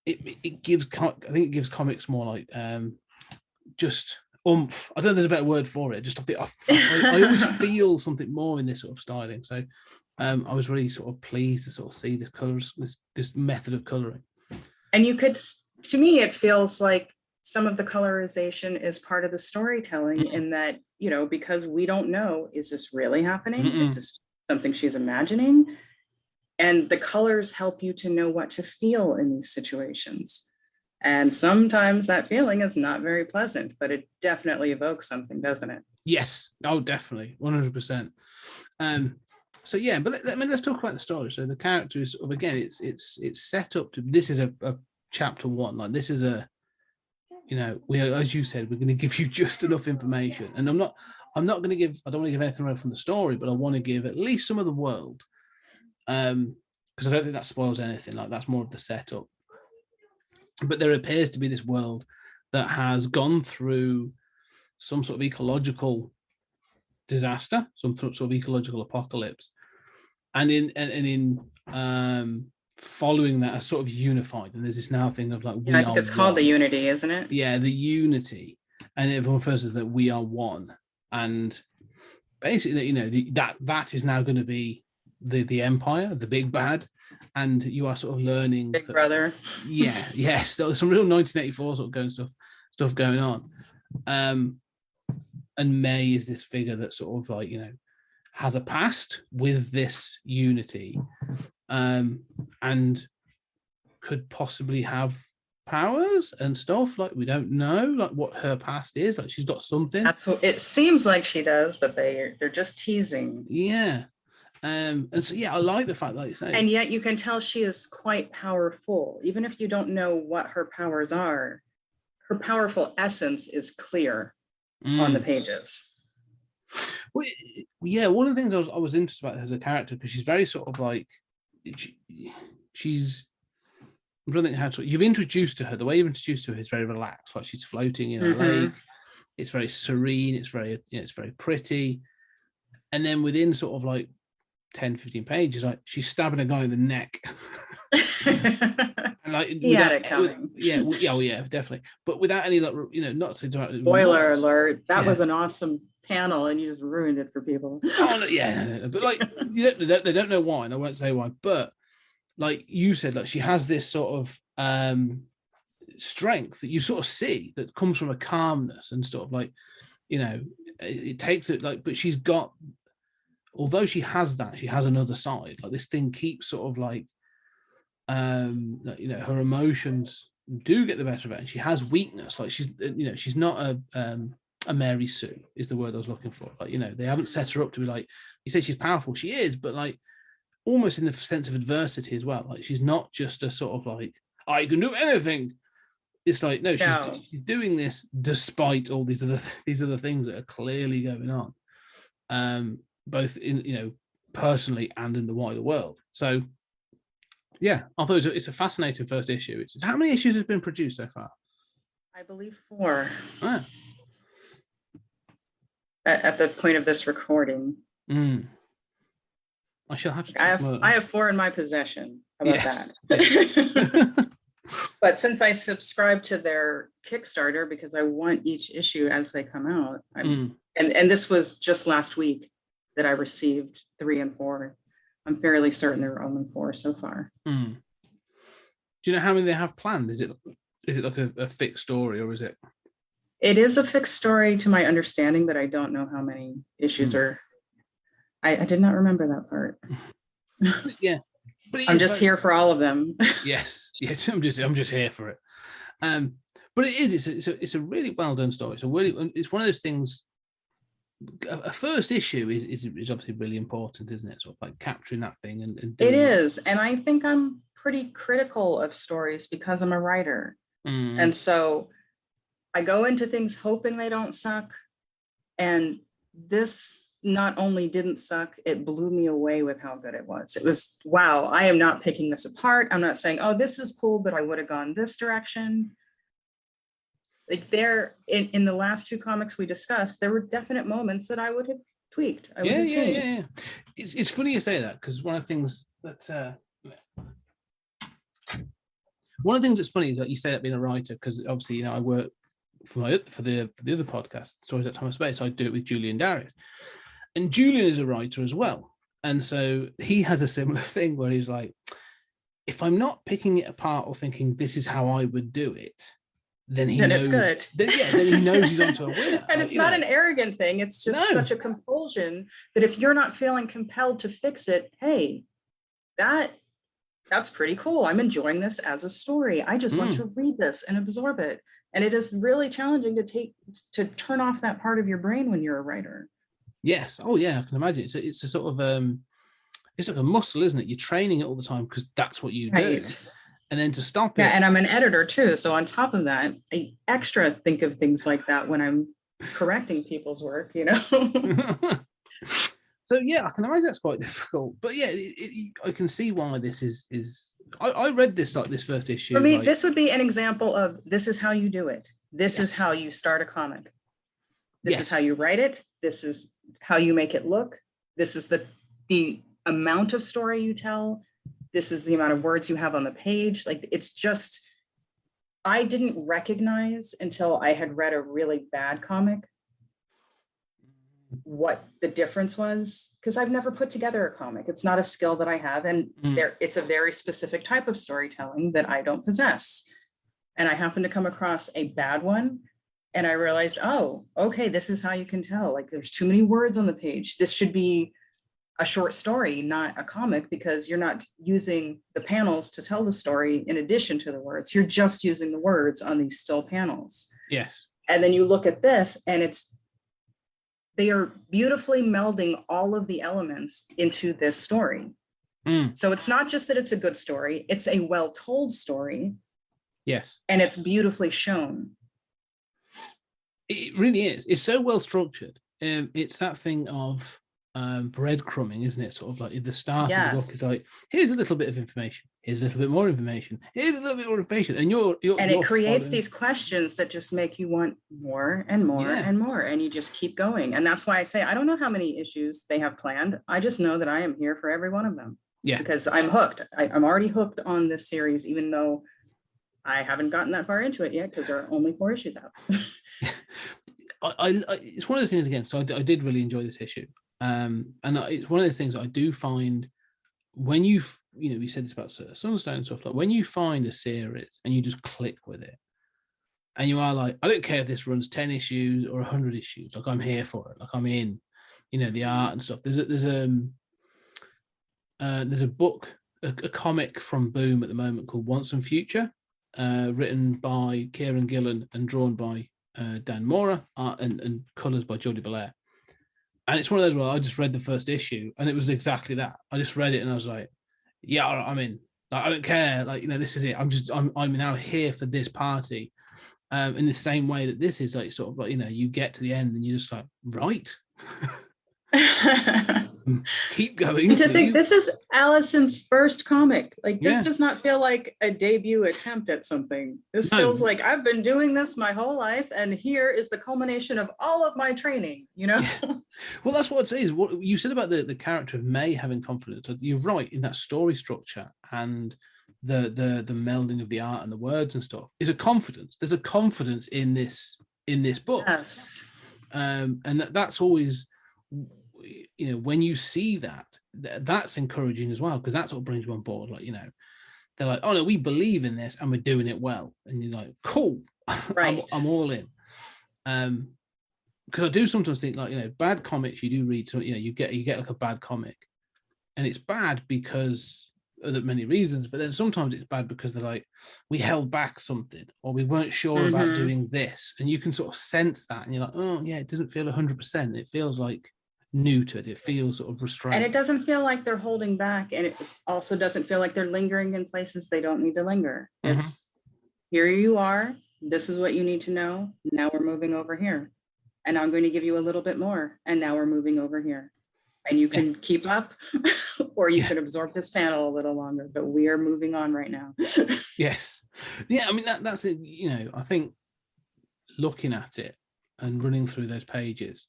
It gives comics more like. Just oomph. I don't know if there's a better word for it. Just a bit. I always feel something more in this sort of styling. So, I was really sort of pleased to sort of see the colors, this method of coloring. And to me, it feels like some of the colorization is part of the storytelling in that because we don't know, is this really happening? Is this something she's imagining? And the colors help you to know what to feel in these situations. And sometimes that feeling is not very pleasant, but it definitely evokes something, doesn't it? Yes. Oh, definitely. 100%. So yeah, but let's talk about the story. So the character is sort of, again, it's set up to, this is a chapter one. Like this is we are, as you said, we're going to give you just enough information. And I'm not going to give, I don't want to give anything away from the story, but I want to give at least some of the world. Because I don't think that spoils anything. Like that's more of the setup. But there appears to be this world that has gone through some sort of ecological disaster, some sort of ecological apocalypse, and in following that, are sort of unified. And there's this now thing of like, I think it's called the unity, isn't it? Yeah, the unity, and everyone refers to that we are one, and basically, that is now going to be the empire, the big bad. And you are sort of learning Big Brother. Yes, there's some real 1984 sort of stuff going on. And May is this figure that sort of like has a past with this unity, and could possibly have powers and stuff. Like we don't know like what her past is. Like she's got something. That's what it seems like she does, but they're just teasing. Yeah. And so, I like the fact that you say. And yet you can tell she is quite powerful. Even if you don't know what her powers are, her powerful essence is clear on the pages. Well, yeah, one of the things I was interested about her as a character, because she's very sort of like, she's, I'm trying to think how to, you've introduced to her, the way you've introduced to her is very relaxed, like she's floating in a lake. It's very serene, it's very, it's very pretty. And then within sort of like 10, 15 pages, like she's stabbing a guy in the neck. And like he had it coming. Yeah, definitely. But without any like, not to spoiler alert, that was an awesome panel and you just ruined it for people. Oh no, yeah, but like they don't know why, and I won't say why. But like you said, like she has this sort of strength that you sort of see that comes from a calmness and sort of like, you know, it takes it like, but she's got, although she has that, she has another side. Like this thing keeps sort of like, you know, her emotions do get the better of it, and she has weakness. Like she's, you know, she's not a Mary Sue is the word I was looking for. Like, you know, they haven't set her up to be like, you say she's powerful, she is, but like almost in the sense of adversity as well. Like she's not just a sort of like, I can do anything. It's like, no, she's doing this despite all these other things that are clearly going on, both in, you know, personally and in the wider world. So yeah, I thought it's a fascinating first issue. It's how many issues has been produced so far? I believe 4. Ah. At the point of this recording. I shall have to check. I have 4 in my possession. How about yes. that? But since I subscribe to their Kickstarter because I want each issue as they come out, and this was just last week that I received 3 and 4. I'm fairly certain there are only 4 so far. Do you know how many they have planned? Is it like a fixed story, or is it? It is a fixed story to my understanding, but I don't know how many issues are. I did not remember that part. Yeah, but I'm just here for all of them. Yes, I'm just here for it. But it is. It's a really well done story. It's one of those things. A first issue is obviously really important, isn't it? Sort of like capturing that thing and it is, and I think I'm pretty critical of stories because I'm a writer, and so I go into things hoping they don't suck, and this not only didn't suck, it blew me away with how good it was. It was, wow, I am not picking this apart. I'm not saying, oh, this is cool, but I would have gone this direction. Like there, in the last 2 comics we discussed, there were definite moments that I would have tweaked. I would have changed. Yeah. It's funny you say that, because one of the things that that's funny that you say that being a writer, because obviously, you know, I work for the other podcast, Stories at Time of Space. I do it with Julian Darius. And Julian is a writer as well. And so he has a similar thing where he's like, if I'm not picking it apart or thinking this is how I would do it, then he knows, it's good. Then he knows he's onto a winner. And it's not an arrogant thing. It's just such a compulsion that if you're not feeling compelled to fix it, hey, that's pretty cool. I'm enjoying this as a story. I just want to read this and absorb it. And it is really challenging to turn off that part of your brain when you're a writer. Yes. Oh, yeah. I can imagine. It's a sort of it's like a muscle, isn't it? You're training it all the time because that's what you do. And then to stop it. Yeah, and I'm an editor too. So on top of that, I extra think of things like that when I'm correcting people's work, you know. So yeah, I can imagine that's quite difficult. But yeah, I can see why this is. I read this first issue. For me, this would be an example of this is how you do it. This is how you start a comic. This is how you write it. This is how you make it look. This is the amount of story you tell. This is the amount of words you have on the page. Like, it's just, I didn't recognize until I had read a really bad comic what the difference was, because I've never put together a comic. It's not a skill that I have. And it's a very specific type of storytelling that I don't possess. And I happened to come across a bad one. And I realized, oh, okay, this is how you can tell. Like, there's too many words on the page. This should be a short story, not a comic, because you're not using the panels to tell the story in addition to the words. You're just using the words on these still panels. Yes. And then you look at this and they are beautifully melding all of the elements into this story. So it's not just that it's a good story, it's a well-told story. Yes. And it's beautifully shown. It really is. It's so well structured. It's that thing of breadcrumbing, isn't it? Sort of like at the start of the book, it's like, here's a little bit of information, here's a little bit more information, here's a little bit more information, and it creates these questions that just make you want more and more and more, and you just keep going. And that's why I say I don't know how many issues they have planned. I just know that I am here for every one of them. Yeah, because I'm hooked. I'm already hooked on this series, even though I haven't gotten that far into it yet because there are only 4 issues out. it's one of those things again. So I did really enjoy this issue, and it's one of those things that I do find when you said this about Sunstone and stuff, like when you find a series and you just click with it, and you are like, I don't care if this runs 10 issues or 100 issues, like I'm here for it, like I'm in, the art and stuff. There's a book, a comic from Boom at the moment called Once and Future, written by Kieran Gillen and drawn by Dan Mora, and colours by Jordi Belair. And it's one of those where I just read the first issue and it was exactly that. I just read it and I was like, yeah, I'm in. Like, I don't care. Like, this is it. I'm now here for this party. In the same way that this is like sort of like, you get to the end and you're just like, right. Keep going. And to think this is Allison's first comic. Like, this Yeah. does not feel like a debut attempt at something. This No. feels like I've been doing this my whole life, and here is the culmination of all of my training, Well, that's what it is. What you said about the character of May having confidence. You're right in that story structure and the melding of the art and the words and stuff is a confidence. There's a confidence in this book. Yes. And that's always, when you see that's encouraging as well, because that sort of brings you on board. Like, they're like, oh no, we believe in this and we're doing it well, and you're like, cool. Right. I'm all in. Because I do sometimes think, like, bad comics, you do read some, you get like a bad comic and it's bad because of many reasons, but then sometimes it's bad because they're like, we held back something, or we weren't sure about doing this, and you can sort of sense that, and you're like, oh yeah, it doesn't feel 100%. It feels like new to it. It feels sort of restrained, And it doesn't feel like they're holding back, and it also doesn't feel like they're lingering in places they don't need to linger. It's here you are, this is what you need to know, now we're moving over here, and I'm going to give you a little bit more, and now we're moving over here, and you can keep up or you can absorb this panel a little longer, but we are moving on right now. Yes. Yeah, I mean, that's it. I think looking at it and running through those pages,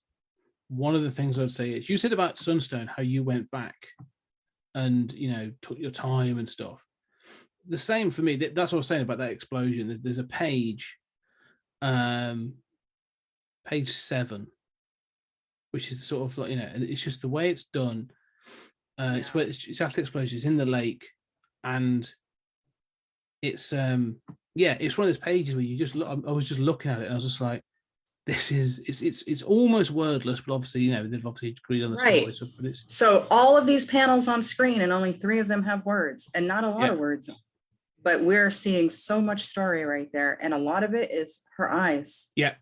one of the things I'd say is, you said about Sunstone, how you went back and, took your time and stuff. The same for me. That's what I was saying about that explosion. There's a page, page 7, which is sort of like, and it's just the way it's done. It's where it's after the explosion, it's in the lake, and it's it's one of those pages where you just look. I was just looking at it and I was just like, this is it's almost wordless, but obviously, they've obviously agreed on the story. So all of these panels on screen, and only 3 of them have words, and not a lot of words, but we're seeing so much story right there, and a lot of it is her eyes. Yeah.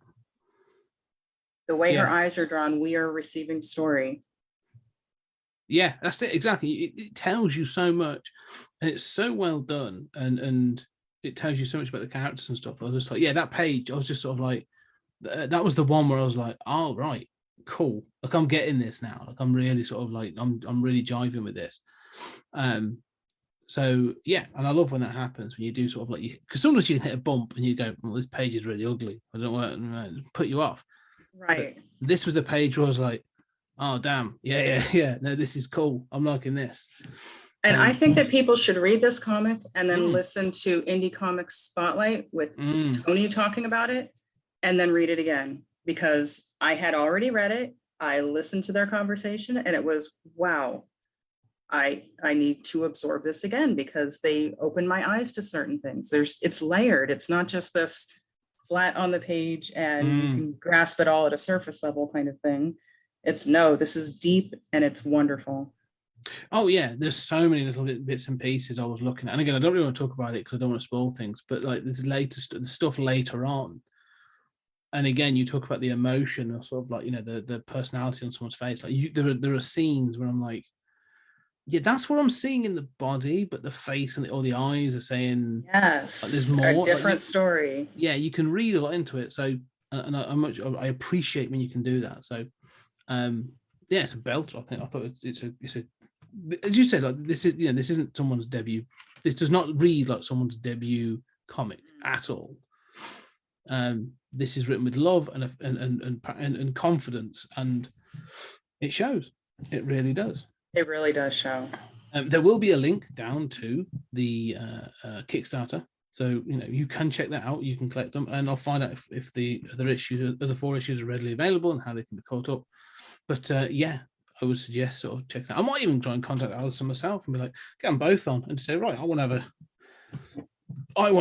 The way her eyes are drawn, we are receiving story. Yeah, that's it. Exactly. It tells you so much, and it's so well done, and it tells you so much about the characters and stuff. I was just like, that page, I was just sort of like, that was the one where I was like, oh, right, cool. Like, I'm getting this now. Like, I'm really sort of like, I'm really jiving with this. So yeah, and I love when that happens, when you do sort of like, because sometimes you can hit a bump and you go, well, this page is really ugly, I don't want to put you off. Right. But this was the page where I was like, oh damn, yeah, no, this is cool, I'm liking this. And I think that people should read this comic and then listen to Indie Comics Spotlight with Tony talking about it, and then read it again, because I had already read it, I listened to their conversation, and it was, wow, I need to absorb this again, because they opened my eyes to certain things. It's layered. It's not just this flat on the page and you can grasp it all at a surface level kind of thing. This is deep and it's wonderful. Oh yeah, there's so many little bits and pieces I was looking at, and again, I don't really want to talk about it because I don't want to spoil things, but like there's the stuff later on, and again, you talk about the emotion, or sort of like, the personality on someone's face. Like, there are scenes where I'm like, yeah, that's what I'm seeing in the body, but the face and or the eyes are saying, yes, like, there's more, a different story. Yeah, you can read a lot into it. So, and I appreciate when you can do that. So, it's a belter. I thought it's a as you said, like, this isn't someone's debut. This does not read like someone's debut comic at all. This is written with love and confidence, and it shows. It really does. It really does show. There will be a link down to the Kickstarter So, you can check that out. You can collect them, and I'll find out if the other 4 issues are readily available and how they can be caught up. But yeah, I would suggest sort of checking out. I might even try and contact Alison myself and be like, get them both on and say, right, I want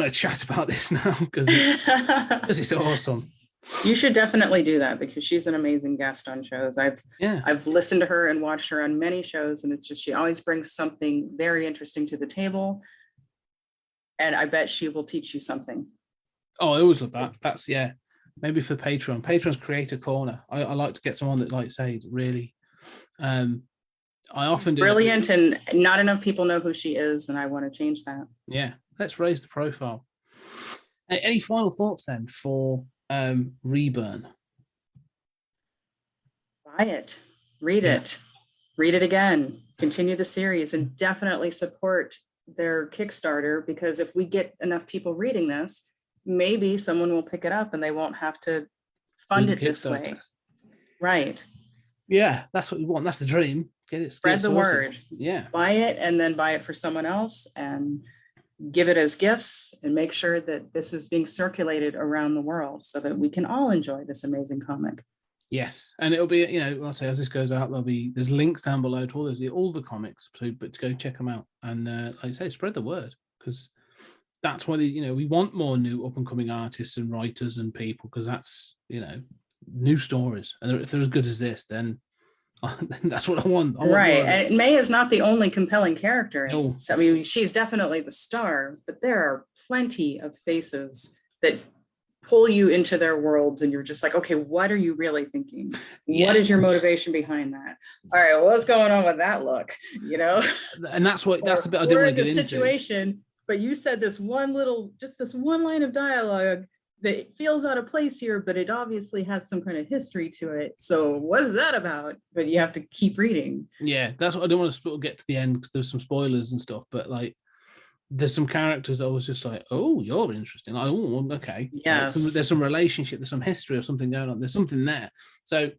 to chat about this now because it's awesome. You should definitely do that because she's an amazing guest on shows. I've listened to her and watched her on many shows, and it's just she always brings something very interesting to the table. And I bet she will teach you something. Oh, I always love that. That's maybe for Patreon's Creator Corner. I like to get someone that, like say, really I often do brilliant, and not enough people know who she is, and I want to change that. Yeah, let's raise the profile. Any final thoughts then for Reburn? Buy it, read it again, continue the series, and definitely support their Kickstarter, because if we get enough people reading this, maybe someone will pick it up and they won't have to fund it this way. Right. Yeah, that's what we want. That's the dream. Spread the word. Yeah. Buy it and then buy it for someone else and give it as gifts, and make sure that this is being circulated around the world so that we can all enjoy this amazing comic. Yes, and it'll be, I'll say as this goes out, there's links down below to all the comics, but to go check them out and like I say, spread the word, because that's what we want more new up and coming artists and writers and people, because that's new stories, and if they're as good as this, then that's what I want. Right, and May is not the only compelling character. No. I mean, she's definitely the star, but there are plenty of faces that pull you into their worlds, and you're just like, okay, what are you really thinking? Yeah. What is your motivation behind that? All right, what's going on with that look? And that's the bit I didn't want to get into. Situation, but you said this one line of dialogue that feels out of place here, but it obviously has some kind of history to it. So what's that about? But you have to keep reading. Yeah, that's what I don't want to get to the end, because there's some spoilers and stuff, but like, there's some characters I was just like, oh, you're interesting. Like, oh, okay. Yes. There's some relationship, there's some history or something going on. There's something there. So,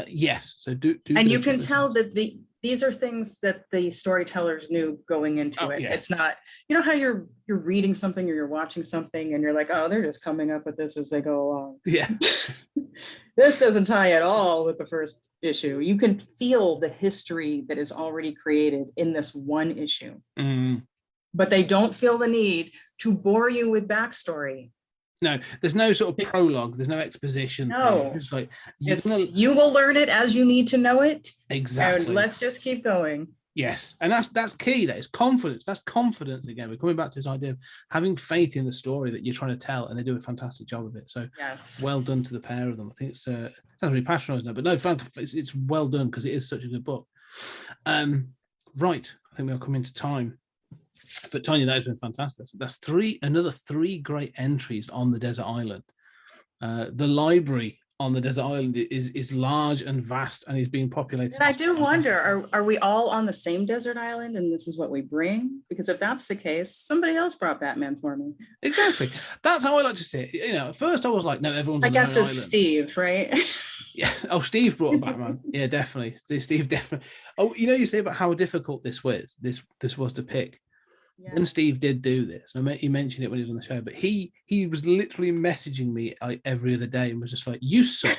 yes. So do. And you can tell that these are things that the storytellers knew going into it. Yeah. It's not, how you're reading something or you're watching something and you're like, oh, they're just coming up with this as they go along. Yeah. This doesn't tie at all with the first issue. You can feel the history that is already created in this one issue. Mm. But they don't feel the need to bore you with backstory. No, there's no sort of prologue. There's no exposition. No, it's like you will learn it as you need to know it. Exactly. And let's just keep going. Yes, and that's key. That is confidence. That's confidence again. We're coming back to this idea of having faith in the story that you're trying to tell, and they do a fantastic job of it. So, yes, well done to the pair of them. I think it sounds really patronising now, but no, it's well done because it is such a good book. Right, I think we'll come into time. But Tonya, that has been fantastic. That's another three great entries on the desert island. The library on the desert island is large and vast, and is being populated. And I do wonder, are we all on the same desert island, and this is what we bring? Because if that's the case, somebody else brought Batman for me. Exactly. That's how I like to see it. At first I was like, no, everyone's on I guess their it's island. Steve, right? Yeah. Oh, Steve brought a Batman. Yeah, definitely. Steve definitely. Oh, you say about how difficult this was. This was to pick. Yeah. When Steve did do this, he mentioned it when he was on the show, but he was literally messaging me like every other day and was just like, "You suck,"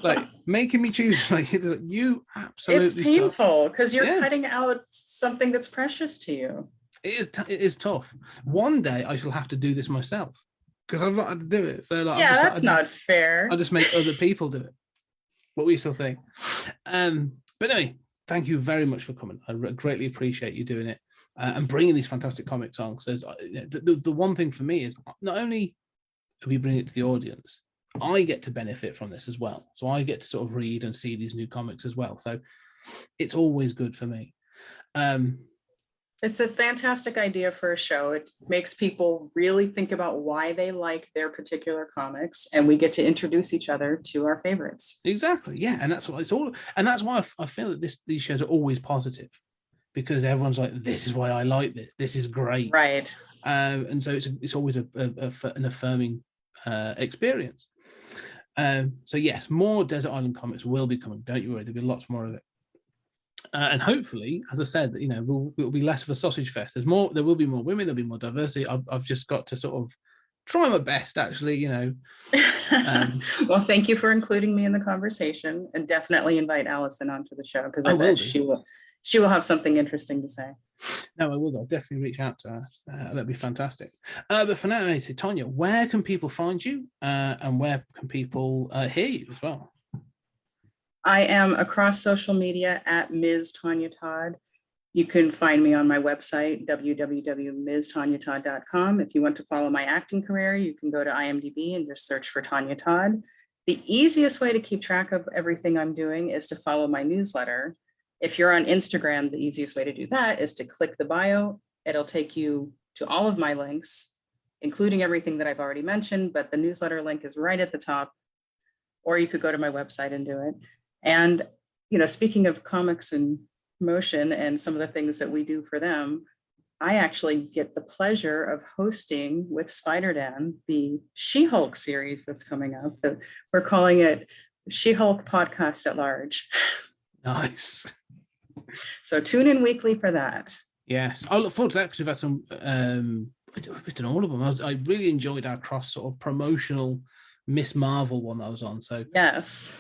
like making me choose. Like, you absolutely. It's painful because you're cutting out something that's precious to you. It is tough. One day I shall have to do this myself because I've not had to do it. So like, that's not fair. I'll just make other people do it. What we still saying? But anyway, thank you very much for coming. I greatly appreciate you doing it. And bringing these fantastic comics on. So the one thing for me is not only are we bringing it to the audience, I get to benefit from this as well. So I get to sort of read and see these new comics as well. So it's always good for me. It's a fantastic idea for a show. It makes people really think about why they like their particular comics, and we get to introduce each other to our favorites. Exactly. Yeah, and that's what it's all. And that's why I feel that these shows are always positive. Because everyone's like, this is why I like this. This is great, right? And so it's always an affirming experience. So yes, more Desert Island comics will be coming. Don't you worry, there'll be lots more of it. And hopefully, as I said, you know, it'll be less of a sausage fest. There will be more women, there'll be more diversity. I've just got to sort of try my best, actually, you know. Well, thank you for including me in the conversation, and definitely invite Allison onto the show, because I bet she will have something interesting to say. No, I will. I'll definitely reach out to her. That'd be fantastic. But for now, Tonya, where can people find you, and where can people hear you as well? I am across social media at Ms. Tonya Todd. You can find me on my website, www.mstonyatodd.com. If you want to follow my acting career, you can go to IMDb and just search for Tonya Todd. The easiest way to keep track of everything I'm doing is to follow my newsletter. If you're on Instagram, the easiest way to do that is to click the bio. It'll take you to all of my links, including everything that I've already mentioned, but the newsletter link is right at the top, or you could go to my website and do it. And, you know, speaking of comics and motion and some of the things that we do for them, I actually get the pleasure of hosting with Spider Dan the She-Hulk series that's coming up. We're calling it She-Hulk Podcast at Large. Nice. So tune in weekly for that. Yes, I look forward to that, because we've had some. We've done all of them. I really enjoyed our cross sort of promotional Miss Marvel one that I was on. So yes,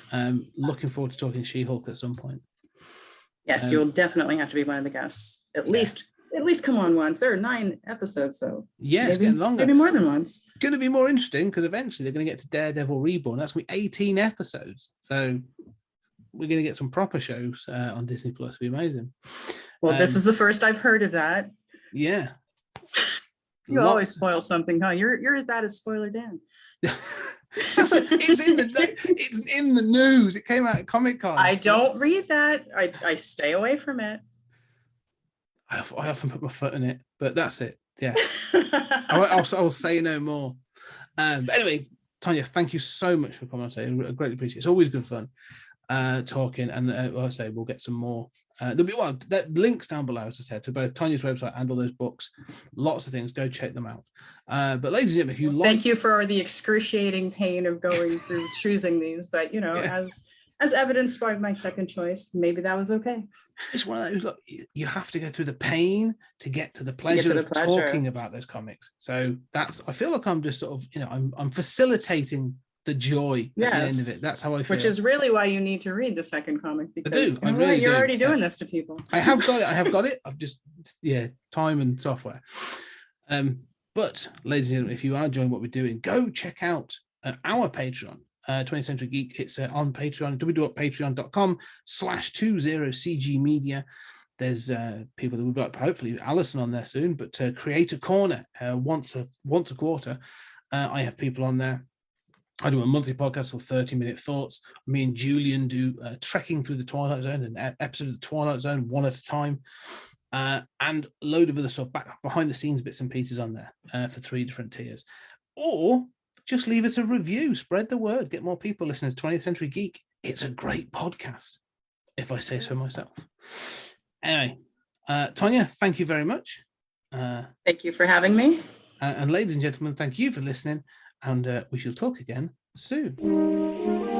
looking forward to talking She-Hulk at some point. Yes, you'll definitely have to be one of the guests. At least come on once. There are 9 episodes, so yeah, it's getting longer. Maybe more than once. Going to be more interesting, because eventually they're going to get to Daredevil Reborn. That's going to be 18 episodes. So we're going to get some proper shows on Disney Plus. It'll be amazing. Well, this is the first I've heard of that. Yeah. You always spoil something, huh? You're as bad as Spoiler Dan. It's in the news. It came out at Comic-Con. I don't read that. I stay away from it. I often put my foot in it, but that's it. Yeah. I'll say no more. But anyway, Tonya, thank you so much for coming on today. I greatly appreciate it. It's always good fun talking, and like I say, we'll get some more. There'll be links down below, as I said, to both Tonya's website and all those books. Lots of things. Go check them out. But ladies and gentlemen, if you thank you for the excruciating pain of going through choosing these, but you know, as evidenced by my second choice, maybe that was okay. It's one of those, look, you have to go through the pain to get to the pleasure of talking about those comics. So I feel like I'm just sort of, you know, I'm facilitating the joy at the end of it. That's how I feel. Which is really why you need to read the second comic, because you're already doing this to people. I have got it. I've just, time and software. But ladies and gentlemen, if you are enjoying what we're doing, go check out our Patreon, 20th Century Geek. It's on Patreon, www.patreon.com/20cg media. There's people that we've got, hopefully Alison on there soon, but Creator Corner once a quarter. I have people on there. I do a monthly podcast called 30-Minute Thoughts. Me and Julian do trekking through the Twilight Zone, an episode of the Twilight Zone, one at a time. And a load of other stuff behind the scenes bits and pieces on there for 3 different tiers. Or just leave us a review, spread the word, get more people listening to 20th Century Geek. It's a great podcast, if I say so myself. Anyway, Tonya, thank you very much. Thank you for having me. And ladies and gentlemen, thank you for listening, and we shall talk again soon.